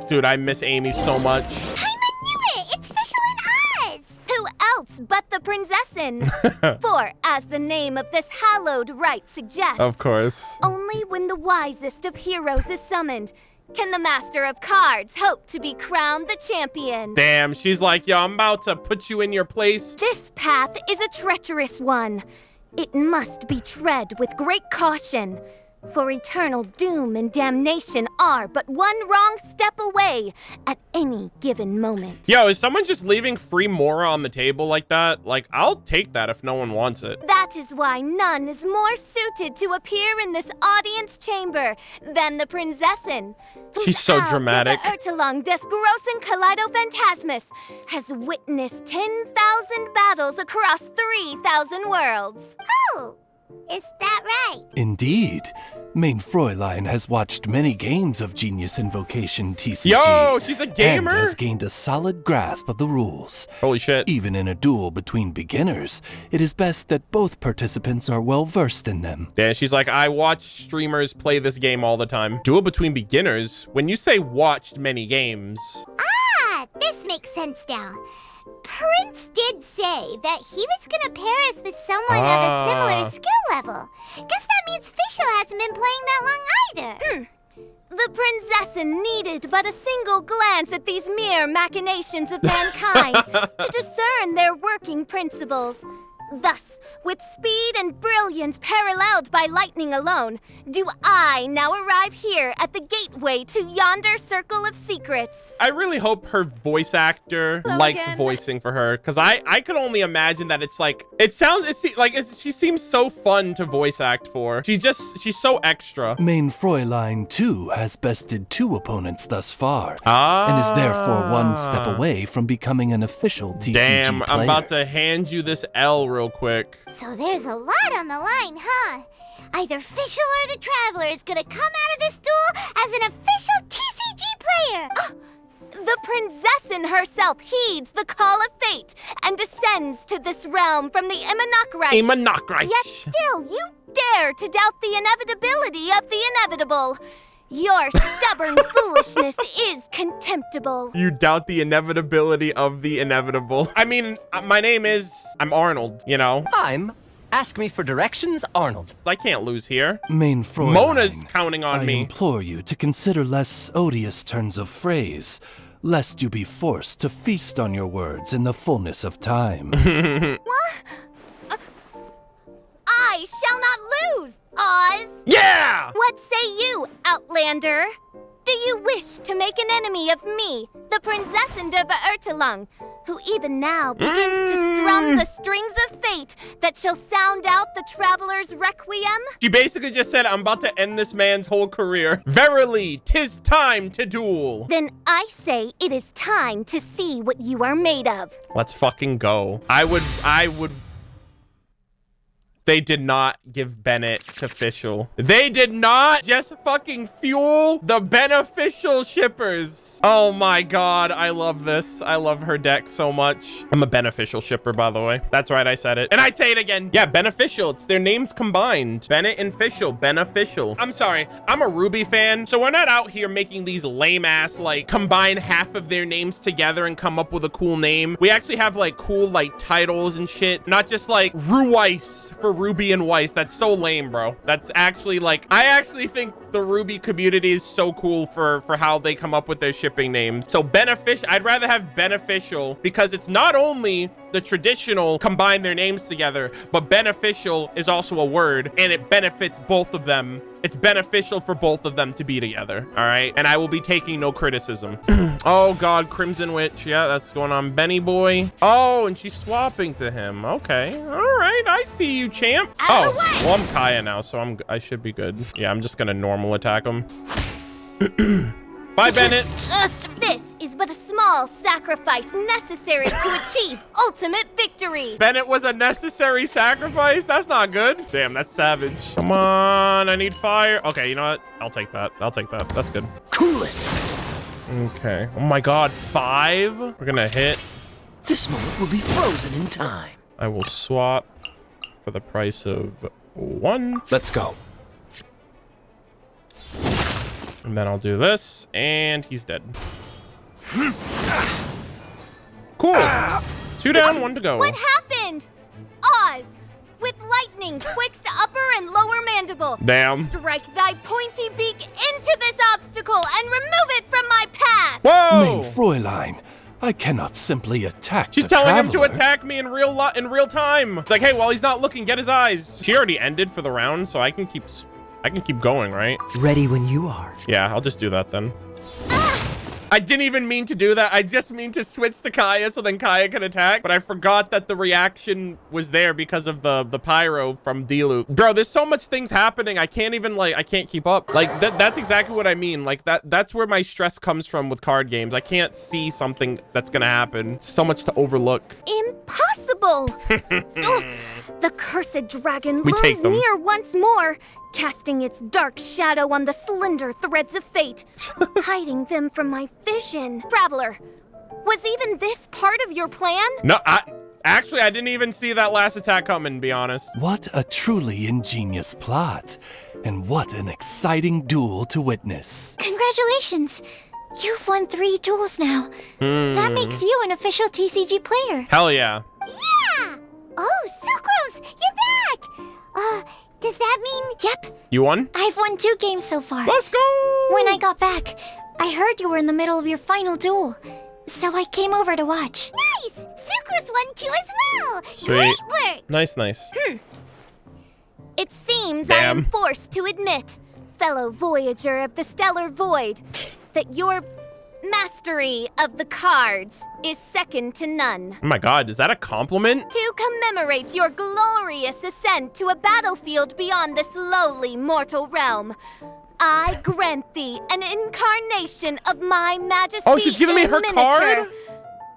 Dude, I miss Amy so much. Paimon knew it. It's Fischl and Oz. Who else but the Prinzessin? For, as the name of this hallowed rite suggests, Of course. only when the wisest of heroes is summoned can the master of cards hope to be crowned the champion. Damn, she's like, yo, I'm about to put you in your place. This path is a treacherous one. It must be tread with great caution, for eternal doom and damnation are but one wrong step away at any given moment. Yo, is someone just leaving free Mora on the table like that? Like, I'll take that if no one wants it. That is why none is more suited to appear in this audience chamber than the Prinzessin. She's so dramatic. Ertelong des Großen Kaleido-Phantasmus has witnessed 10,000 battles across 3,000 worlds. Oh, is that right? Indeed. Mein Fräulein has watched many games of Genius Invocation TCG. Yo, she's a gamer? And has gained a solid grasp of the rules. Holy shit. Even in a duel between beginners, it is best that both participants are well versed in them. Yeah, she's like, I watch streamers play this game all the time. Duel between beginners? When you say watched many games. Ah, this makes sense now. Prince did say that he was gonna pair us with someone of a similar skill level. Guess that means Fischl hasn't been playing that long either. The Prinzessin needed but a single glance at these mere machinations of mankind to discern their working principles. Thus, with speed and brilliance paralleled by lightning alone, do I now arrive here at the gateway to yonder circle of secrets. I really hope her voice actor likes voicing for her, because I could only imagine that it's like, she seems so fun to voice act for. She's so extra. Main Fräulein, too, has bested 2 opponents thus far, Ah. and is therefore 1 step away from becoming an official TCG Damn, player. I'm about to hand you this L real quick. So there's a lot on the line, huh? Either Fischl or the Traveler is gonna come out of this duel as an official TCG player! The princessin herself heeds the call of fate and descends to this realm from the Immonocreich. Yet still, you dare to doubt the inevitability of the inevitable. Your stubborn foolishness is contemptible. You doubt the inevitability of the inevitable. I mean, my name is... I'm Arnold, you know? Ask me for directions, Arnold. I can't lose here. Main Fräulein, Mona's counting on I me. implore you to consider less odious turns of phrase, lest you be forced to feast on your words in the fullness of time. I shall not lose, Oz. Yeah! What say you, Outlander? Do you wish to make an enemy of me, the Princessin de Beertelung, who even now begins to strum the strings of fate that shall sound out the traveler's requiem? She basically just said, I'm about to end this man's whole career. Verily, 'tis time to duel. Then I say it is time to see what you are made of. Let's fucking go. I would... They did not give Bennett to Fischl. They did not just fucking fuel the beneficial shippers. Oh my god, I love this. I love her deck so much. I'm a beneficial shipper, by the way. That's right, I said it. And I'd say it again. Yeah, beneficial. It's their names combined. Bennett and Fischl, beneficial. I'm sorry, I'm a Ruby fan, so we're not out here making these lame ass, like, combine half of their names together and come up with a cool name. We actually have, like, cool, like, titles and shit. Not just, like, Ruice for Ruby and Weiss. That's so lame, bro. That's actually like, I actually think the Ruby community is so cool for how they come up with their shipping names. So beneficial, I'd rather have beneficial because it's not only the traditional combine their names together, but beneficial is also a word and it benefits both of them. It's beneficial for both of them to be together. All right. And I will be taking no criticism. Oh God, Crimson Witch. Yeah, that's going on. Benny boy. Oh, and she's swapping to him. Okay. All right. I see you, champ. Oh, well, I'm Kaya now, so I should be good. Yeah, I'm just gonna normal attack him. Bye, Bennett. This is but a small sacrifice necessary to achieve ultimate victory. Bennett was a necessary sacrifice? That's not good. Damn, that's savage. Come on, I need fire. Okay, you know what? I'll take that. I'll take that. That's good. Cool it. Okay. Oh my God, 5? We're gonna hit. This moment will be frozen in time. I will swap for the price of 1. Let's go. And then I'll do this, and he's dead. Cool. 2 down, 1 to go. What happened? Oz, with lightning twixt upper and lower mandible. Damn. Strike thy pointy beak into this obstacle and remove it from my path. Whoa! Main Fräulein, I cannot simply attack She's the telling him traveler. to attack me in real time. It's like, hey, while he's not looking, get his eyes. She already ended for the round, so I can keep going, right? Ready when you are. Yeah, I'll just do that then. I didn't even mean to do that. I just mean to switch to Kaya so then Kaya can attack. But I forgot that the reaction was there because of the pyro from Diluc. Bro, there's so much things happening. I can't even, like, I can't keep up. Like, that's exactly what I mean. Like, that's where my stress comes from with card games. I can't see something that's gonna happen. It's so much to overlook. Impossible! Ugh, the cursed dragon We take looms them. near once more, casting its dark shadow on the slender threads of fate, hiding them from my vision. Traveler, was even this part of your plan? No, actually, I didn't even see that last attack coming, to be honest. What a truly ingenious plot, and what an exciting duel to witness. Congratulations! You've won 3 duels now. That makes you an official TCG player. Hell yeah. Yeah! Oh, Sucrose, you're back! Does that mean... Yep, You won? I've won 2 games so far. Let's go! When I got back, I heard you were in the middle of your final duel, so I came over to watch. Nice! Sucrose won too as well. Sweet. Great work. Nice. It seems I Damn. am forced to admit, fellow voyager of the stellar void, that your mastery of the cards is second to none. Oh my god, is that a compliment? To commemorate your glorious ascent to a battlefield beyond this lowly mortal realm, I grant thee an incarnation of my majesty. Oh, she's giving me in her miniature. card?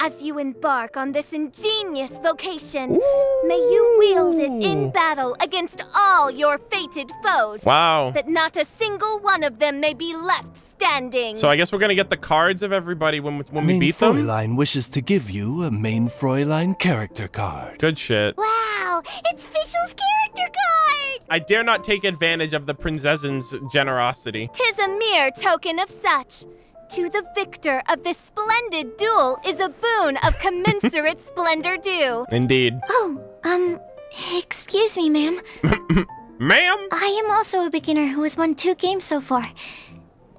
As you embark on this ingenious vocation, may you wield it in battle against all your fated foes. Wow. That not a single one of them may be left standing. So I guess we're gonna get the cards of everybody when we Main beat them? Fräulein wishes to give you a Main Fräulein character card. Good shit. Wow, it's Fischl's character card. I dare not take advantage of the princess's generosity. 'Tis a mere token of such. To the victor of this splendid duel is a boon of commensurate splendor due. Indeed. Oh, excuse me, ma'am. Ma'am? I am also a beginner who has won 2 games so far.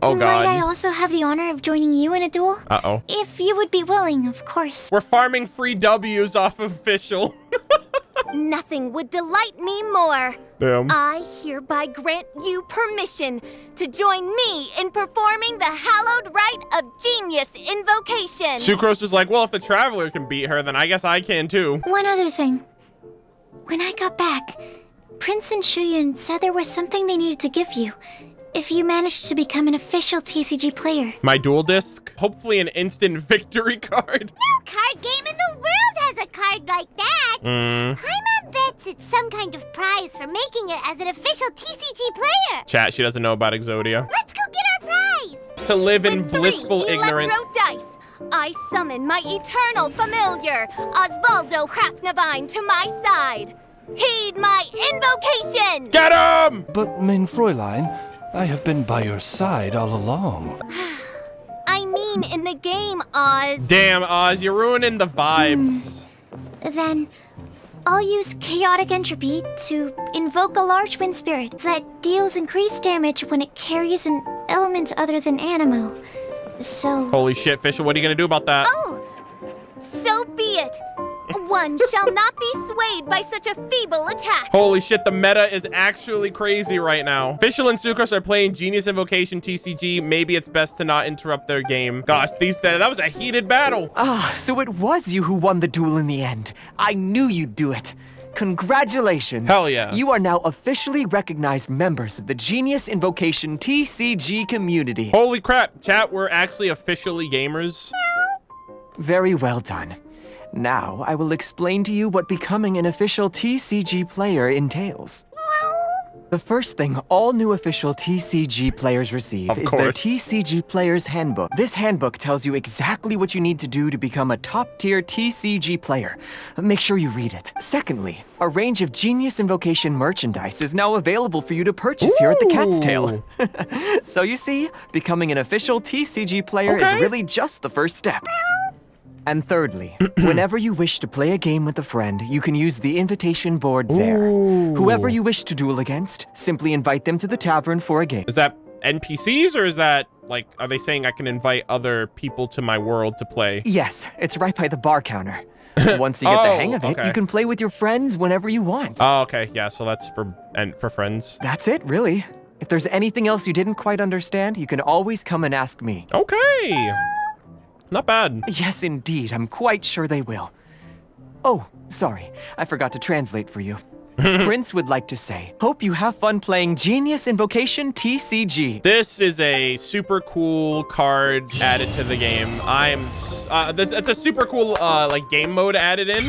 Oh god. Might I also have the honor of joining you in a duel? Uh-oh. If you would be willing, of course. We're farming free W's off of Fischl. Nothing would delight me more. Damn. I hereby grant you permission to join me in performing the hallowed rite of genius invocation. Sucrose is like, well, if the Traveler can beat her, then I guess I can too. One other thing. When I got back, Prince and Shuyan said there was something they needed to give you if you managed to become an official TCG player. My duel disc? Hopefully an instant victory card. No card game in the world has a card like that. Paimon bets it's some kind of prize for making it as an official TCG player. Chat, she doesn't know about Exodia. Let's go get our prize. To live in With 3 blissful ignorance. electro dice, I summon my eternal familiar, Osvaldo Hrafnavine, to my side. Heed my invocation! Get him! But, Main Fräulein, I have been by your side all along. I mean in the game, Oz. Damn, Oz, you're ruining the vibes. Then, I'll use Chaotic Entropy to invoke a large wind spirit that deals increased damage when it carries an element other than Animo. So... Holy shit, Fischl, what are you gonna do about that? Oh, so be it. One shall not be swayed by such a feeble attack. Holy shit, the meta is actually crazy right now. Fischl and Sucrose are playing Genius Invocation TCG. Maybe it's best to not interrupt their game. Gosh, that was a heated battle. Ah, so it was you who won the duel in the end. I knew you'd do it. Congratulations. Hell yeah. You are now officially recognized members of the Genius Invocation TCG community. Holy crap, chat, we're actually officially gamers. Very well done. Now, I will explain to you what becoming an official TCG player entails. The first thing all new official TCG players receive is their TCG Player's Handbook. This handbook tells you exactly what you need to do to become a top-tier TCG player. Make sure you read it. Secondly, a range of Genius Invocation merchandise is now available for you to purchase here at the Cat's Tail. So you see, becoming an official TCG player is really just the first step. And thirdly, whenever you wish to play a game with a friend, you can use the invitation board there. Whoever you wish to duel against, simply invite them to the tavern for a game. Is that NPCs or is that, like, are they saying I can invite other people to my world to play? Yes, it's right by the bar counter. Once you get the hang of it, you can play with your friends whenever you want. Oh, okay. Yeah, so that's for friends. That's it, really. If there's anything else you didn't quite understand, you can always come and ask me. Okay. Not bad. Yes, indeed. I'm quite sure they will. Oh, sorry. I forgot to translate for you. Prince would like to say, hope you have fun playing Genius Invocation TCG. This is a super cool card added to the game. It's a super cool, like, game mode added in.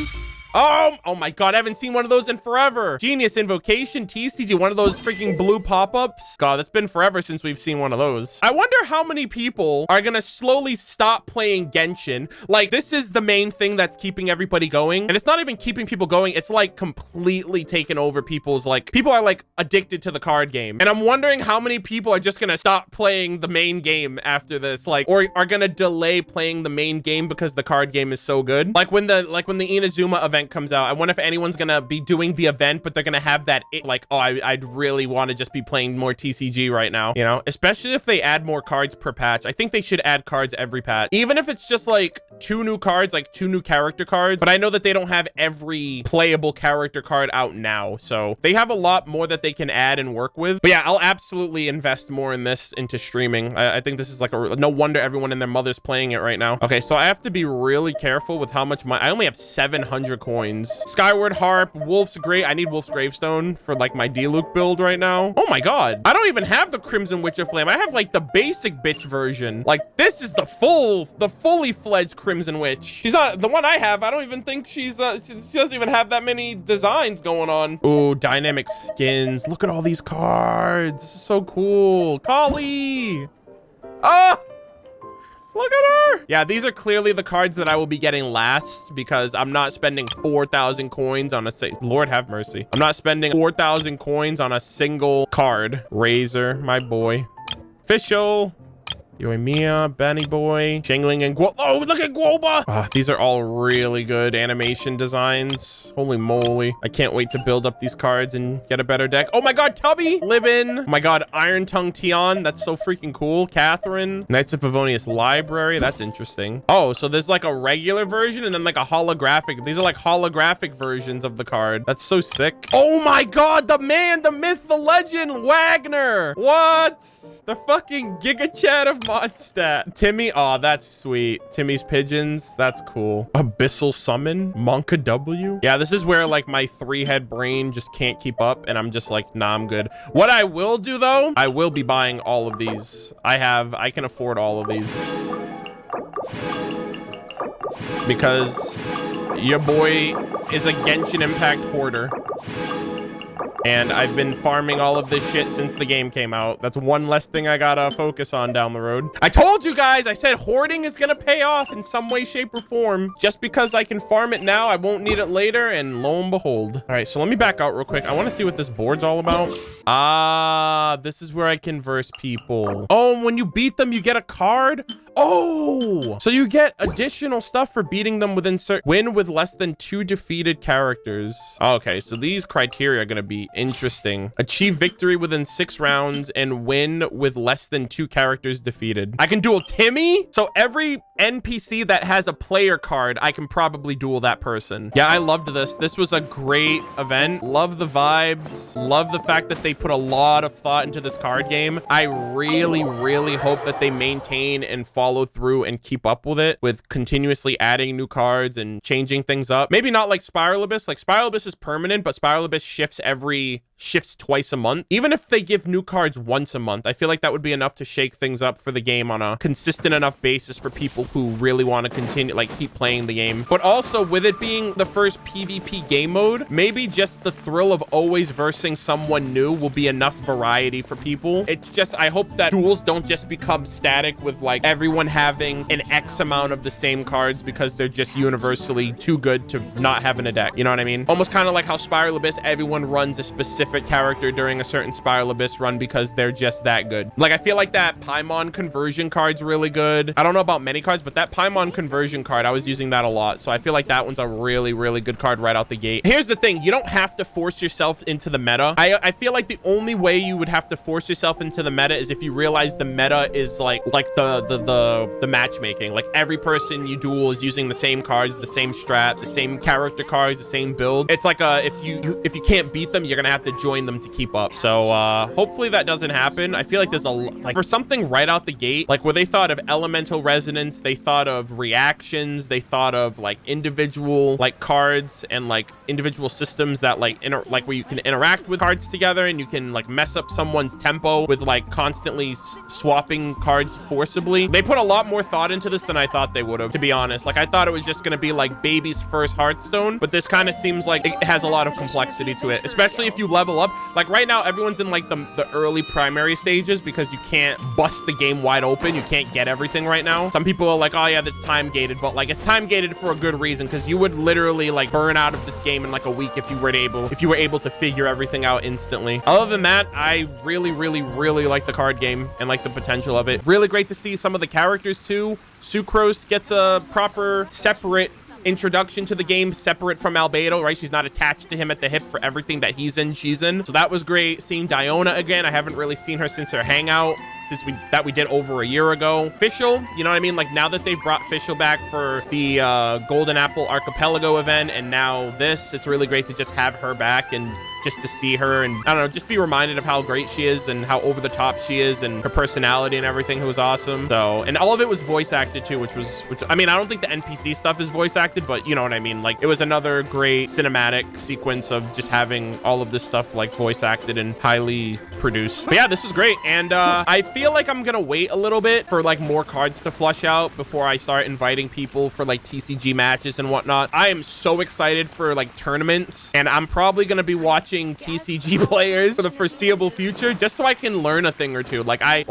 Oh my god, I haven't seen one of those in forever. Genius Invocation TCG, one of those freaking blue pop-ups. God, it's been forever since we've seen one of those. I wonder how many people are gonna slowly stop playing Genshin. Like, this is the main thing that's keeping everybody going. And it's not even keeping people going, it's like completely taken over people's, like, people are like addicted to the card game. And I'm wondering how many people are just gonna stop playing the main game after this, like, or are gonna delay playing the main game because the card game is so good. Like when the Inazuma event event comes out. I wonder if anyone's gonna be doing the event, but they're gonna have that like, oh, I'd really want to just be playing more TCG right now, you know? Especially if they add more cards per patch. I think they should add cards every patch. Even if it's just like 2 new cards, like 2 new character cards. But I know that they don't have every playable character card out now. So they have a lot more that they can add and work with. But yeah, I'll absolutely invest more in this into streaming. I think this is like no wonder everyone and their mother's playing it right now. Okay, so I have to be really careful with how much I only have 700 coins. Skyward Harp, Wolf's Grave. I need Wolf's Gravestone for like my Diluc build right now. Oh my god. I don't even have the Crimson Witcher Flame. I have like the basic bitch version. Like this is the fully fledged Crimson Witch. She's not the one I have. I don't even think she doesn't even have that many designs going on. Oh, dynamic skins. Look at all these cards. This is so cool. Kali. Ah! Look at her. Yeah, these are clearly the cards that I will be getting last because I'm not spending 4,000 coins on Lord have mercy. I'm not spending 4,000 coins on a single card. Razor, my boy. Fischl. Yoimiya, Benny Boy, Shangling, and Oh, look at Guoba! Oh, these are all really good animation designs. Holy moly. I can't wait to build up these cards and get a better deck. Oh my god, Tubby! Libin. Oh my god, Iron Tongue Tion. That's so freaking cool. Catherine. Knights of Favonius Library. That's interesting. Oh, so there's like a regular version and then like a holographic. These are like holographic versions of the card. That's so sick. Oh my god, the man, the myth, the legend, Wagner. What? The fucking Giga Chat of Mondstadt. Timmy, oh, that's sweet. Timmy's Pigeons, that's cool. Abyssal Summon, Monka W. Yeah, this is where like my 3-head brain just can't keep up and I'm just like, nah, I'm good. What I will do though, I will be buying all of these. I can afford all of these. Because your boy is a Genshin Impact hoarder. And I've been farming all of this shit since the game came out. That's one less thing I gotta focus on down the road. I told you guys, I said hoarding is gonna pay off in some way, shape, or form. Just because I can farm it now, I won't need it later, and lo and behold. All right, so let me back out real quick. I want to see what this board's all about. Ah, this is where I converse people. Oh, when you beat them, you get a card? Oh, so you get additional stuff for beating them win with less than 2 defeated characters. Okay, so these criteria are gonna be interesting. Achieve victory within 6 rounds and win with less than 2 characters defeated. I can duel Timmy. So every NPC that has a player card, I can probably duel that person. Yeah, I loved this. This was a great event. Love the vibes. Love the fact that they put a lot of thought into this card game. I really, really hope that they maintain and follow through and keep up with it, with continuously adding new cards and changing things up. Maybe not like Spiral Abyss. Like Spiral Abyss is permanent, but Spiral Abyss shifts twice a month. Even if they give new cards once a month, I feel like that would be enough to shake things up for the game on a consistent enough basis for people who really want to continue, like, keep playing the game. But also, with it being the first PvP game mode, maybe just the thrill of always versing someone new will be enough variety for people. It's just, I hope that duels don't just become static with like everyone having an X amount of the same cards because they're just universally too good to not have in a deck. You know what I mean? Almost kind of like how Spiral Abyss, everyone runs a specific character during a certain Spiral Abyss run because they're just that good. Like, I feel like that Paimon conversion card's really good. I don't know about many cards, but that Paimon conversion card, I was using that a lot. So I feel like that one's a really, really good card right out the gate. Here's the thing. You don't have to force yourself into the meta. I feel like the only way you would have to force yourself into the meta is if you realize the meta is like the matchmaking. Like, every person you duel is using the same cards, the same strat, the same character cards, the same build. It's like if you can't beat them, you're gonna have to join them to keep up. So hopefully that doesn't happen. I feel like there's for something right out the gate, like where they thought of elemental resonance, they thought of reactions, they thought of like individual like cards and like individual systems that like where you can interact with cards together and you can like mess up someone's tempo with like constantly swapping cards forcibly. They put a lot more thought into this than I thought they would have, to be honest. Like, I thought it was just gonna be like baby's first Hearthstone, but this kind of seems like it has a lot of complexity to it, especially if you level up. Like right now, everyone's in like the early primary stages because you can't bust the game wide open. You can't get everything right now. Some people are like, oh yeah, that's time gated, but like it's time gated for a good reason, because you would literally like burn out of this game in like a week if you were able to figure everything out instantly. Other than that, I really, really, really like the card game and like the potential of it. Really great to see some of the characters too. Sucrose gets a proper separate introduction to the game separate from Albedo, right? She's not attached to him at the hip for everything that he's in, she's in. So that was great. Seeing Diona again. I haven't really seen her since her hangout. Since we did over a year ago. Fischl, you know what I mean? Like, now that they've brought Fischl back for the Golden Apple Archipelago event, and now this, it's really great to just have her back and just to see her and, I don't know, just be reminded of how great she is and how over the top she is and her personality and everything. It was awesome. So, and all of it was voice acted too, which I mean, I don't think the NPC stuff is voice acted, but you know what I mean? Like, it was another great cinematic sequence of just having all of this stuff like voice acted and highly produced. But yeah, this was great. And I feel like I'm gonna wait a little bit for like more cards to flush out before I start inviting people for like TCG matches and whatnot. I am so excited for like tournaments, and I'm probably gonna be watching TCG players for the foreseeable future just so I can learn a thing or two. Like I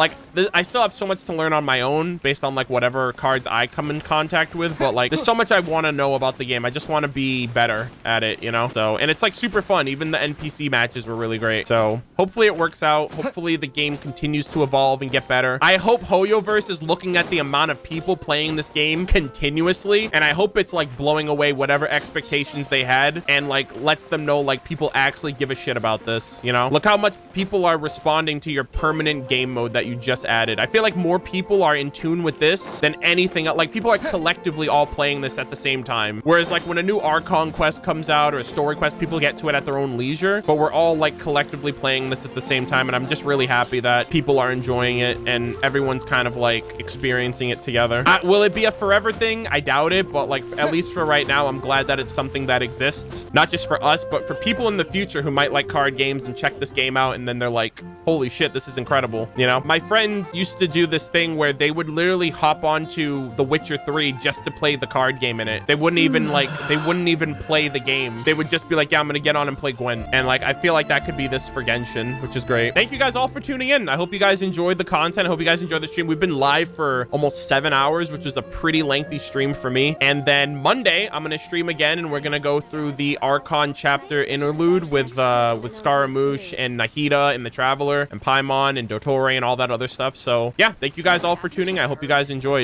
still have so much to learn on my own based on like whatever cards I come in contact with, but like there's so much I want to know about the game. I just want to be better at it, you know? So, and it's like super fun. Even the NPC matches were really great. So hopefully it works out. Hopefully the game continues to evolve and get better. I hope Hoyoverse is looking at the amount of people playing this game continuously, and I hope it's like blowing away whatever expectations they had and like lets them know like people actually give a shit about this, you know? Look how much people are responding to your permanent game mode that you just added. I feel like more people are in tune with this than anything else. Like, people are collectively all playing this at the same time. Whereas like when a new Archon quest comes out or a story quest, people get to it at their own leisure, but we're all like collectively playing this at the same time. And I'm just really happy that people are enjoying it and everyone's kind of like experiencing it together. Will it be a forever thing? I doubt it, but like at least for right now, I'm glad that it's something that exists, not just for us, but for people in the future who might like card games and check this game out and then they're like, holy shit, this is incredible. You know, my friends used to do this thing where they would literally hop onto The Witcher 3 just to play the card game in it. They wouldn't even play the game. They would just be like, yeah, I'm gonna get on and play Gwent. And like, I feel like that could be this for Genshin, which is great. Thank you guys all for tuning in. I hope you guys enjoyed the content. I hope you guys enjoyed the stream. We've been live for almost 7 hours, which was a pretty lengthy stream for me. And then Monday, I'm gonna stream again and we're gonna go through the Archon chapter interlude with Scaramouche and Nahida and the Traveler and Paimon and Dottore and all that other stuff. So yeah, thank you guys all for tuning. I hope you guys enjoyed.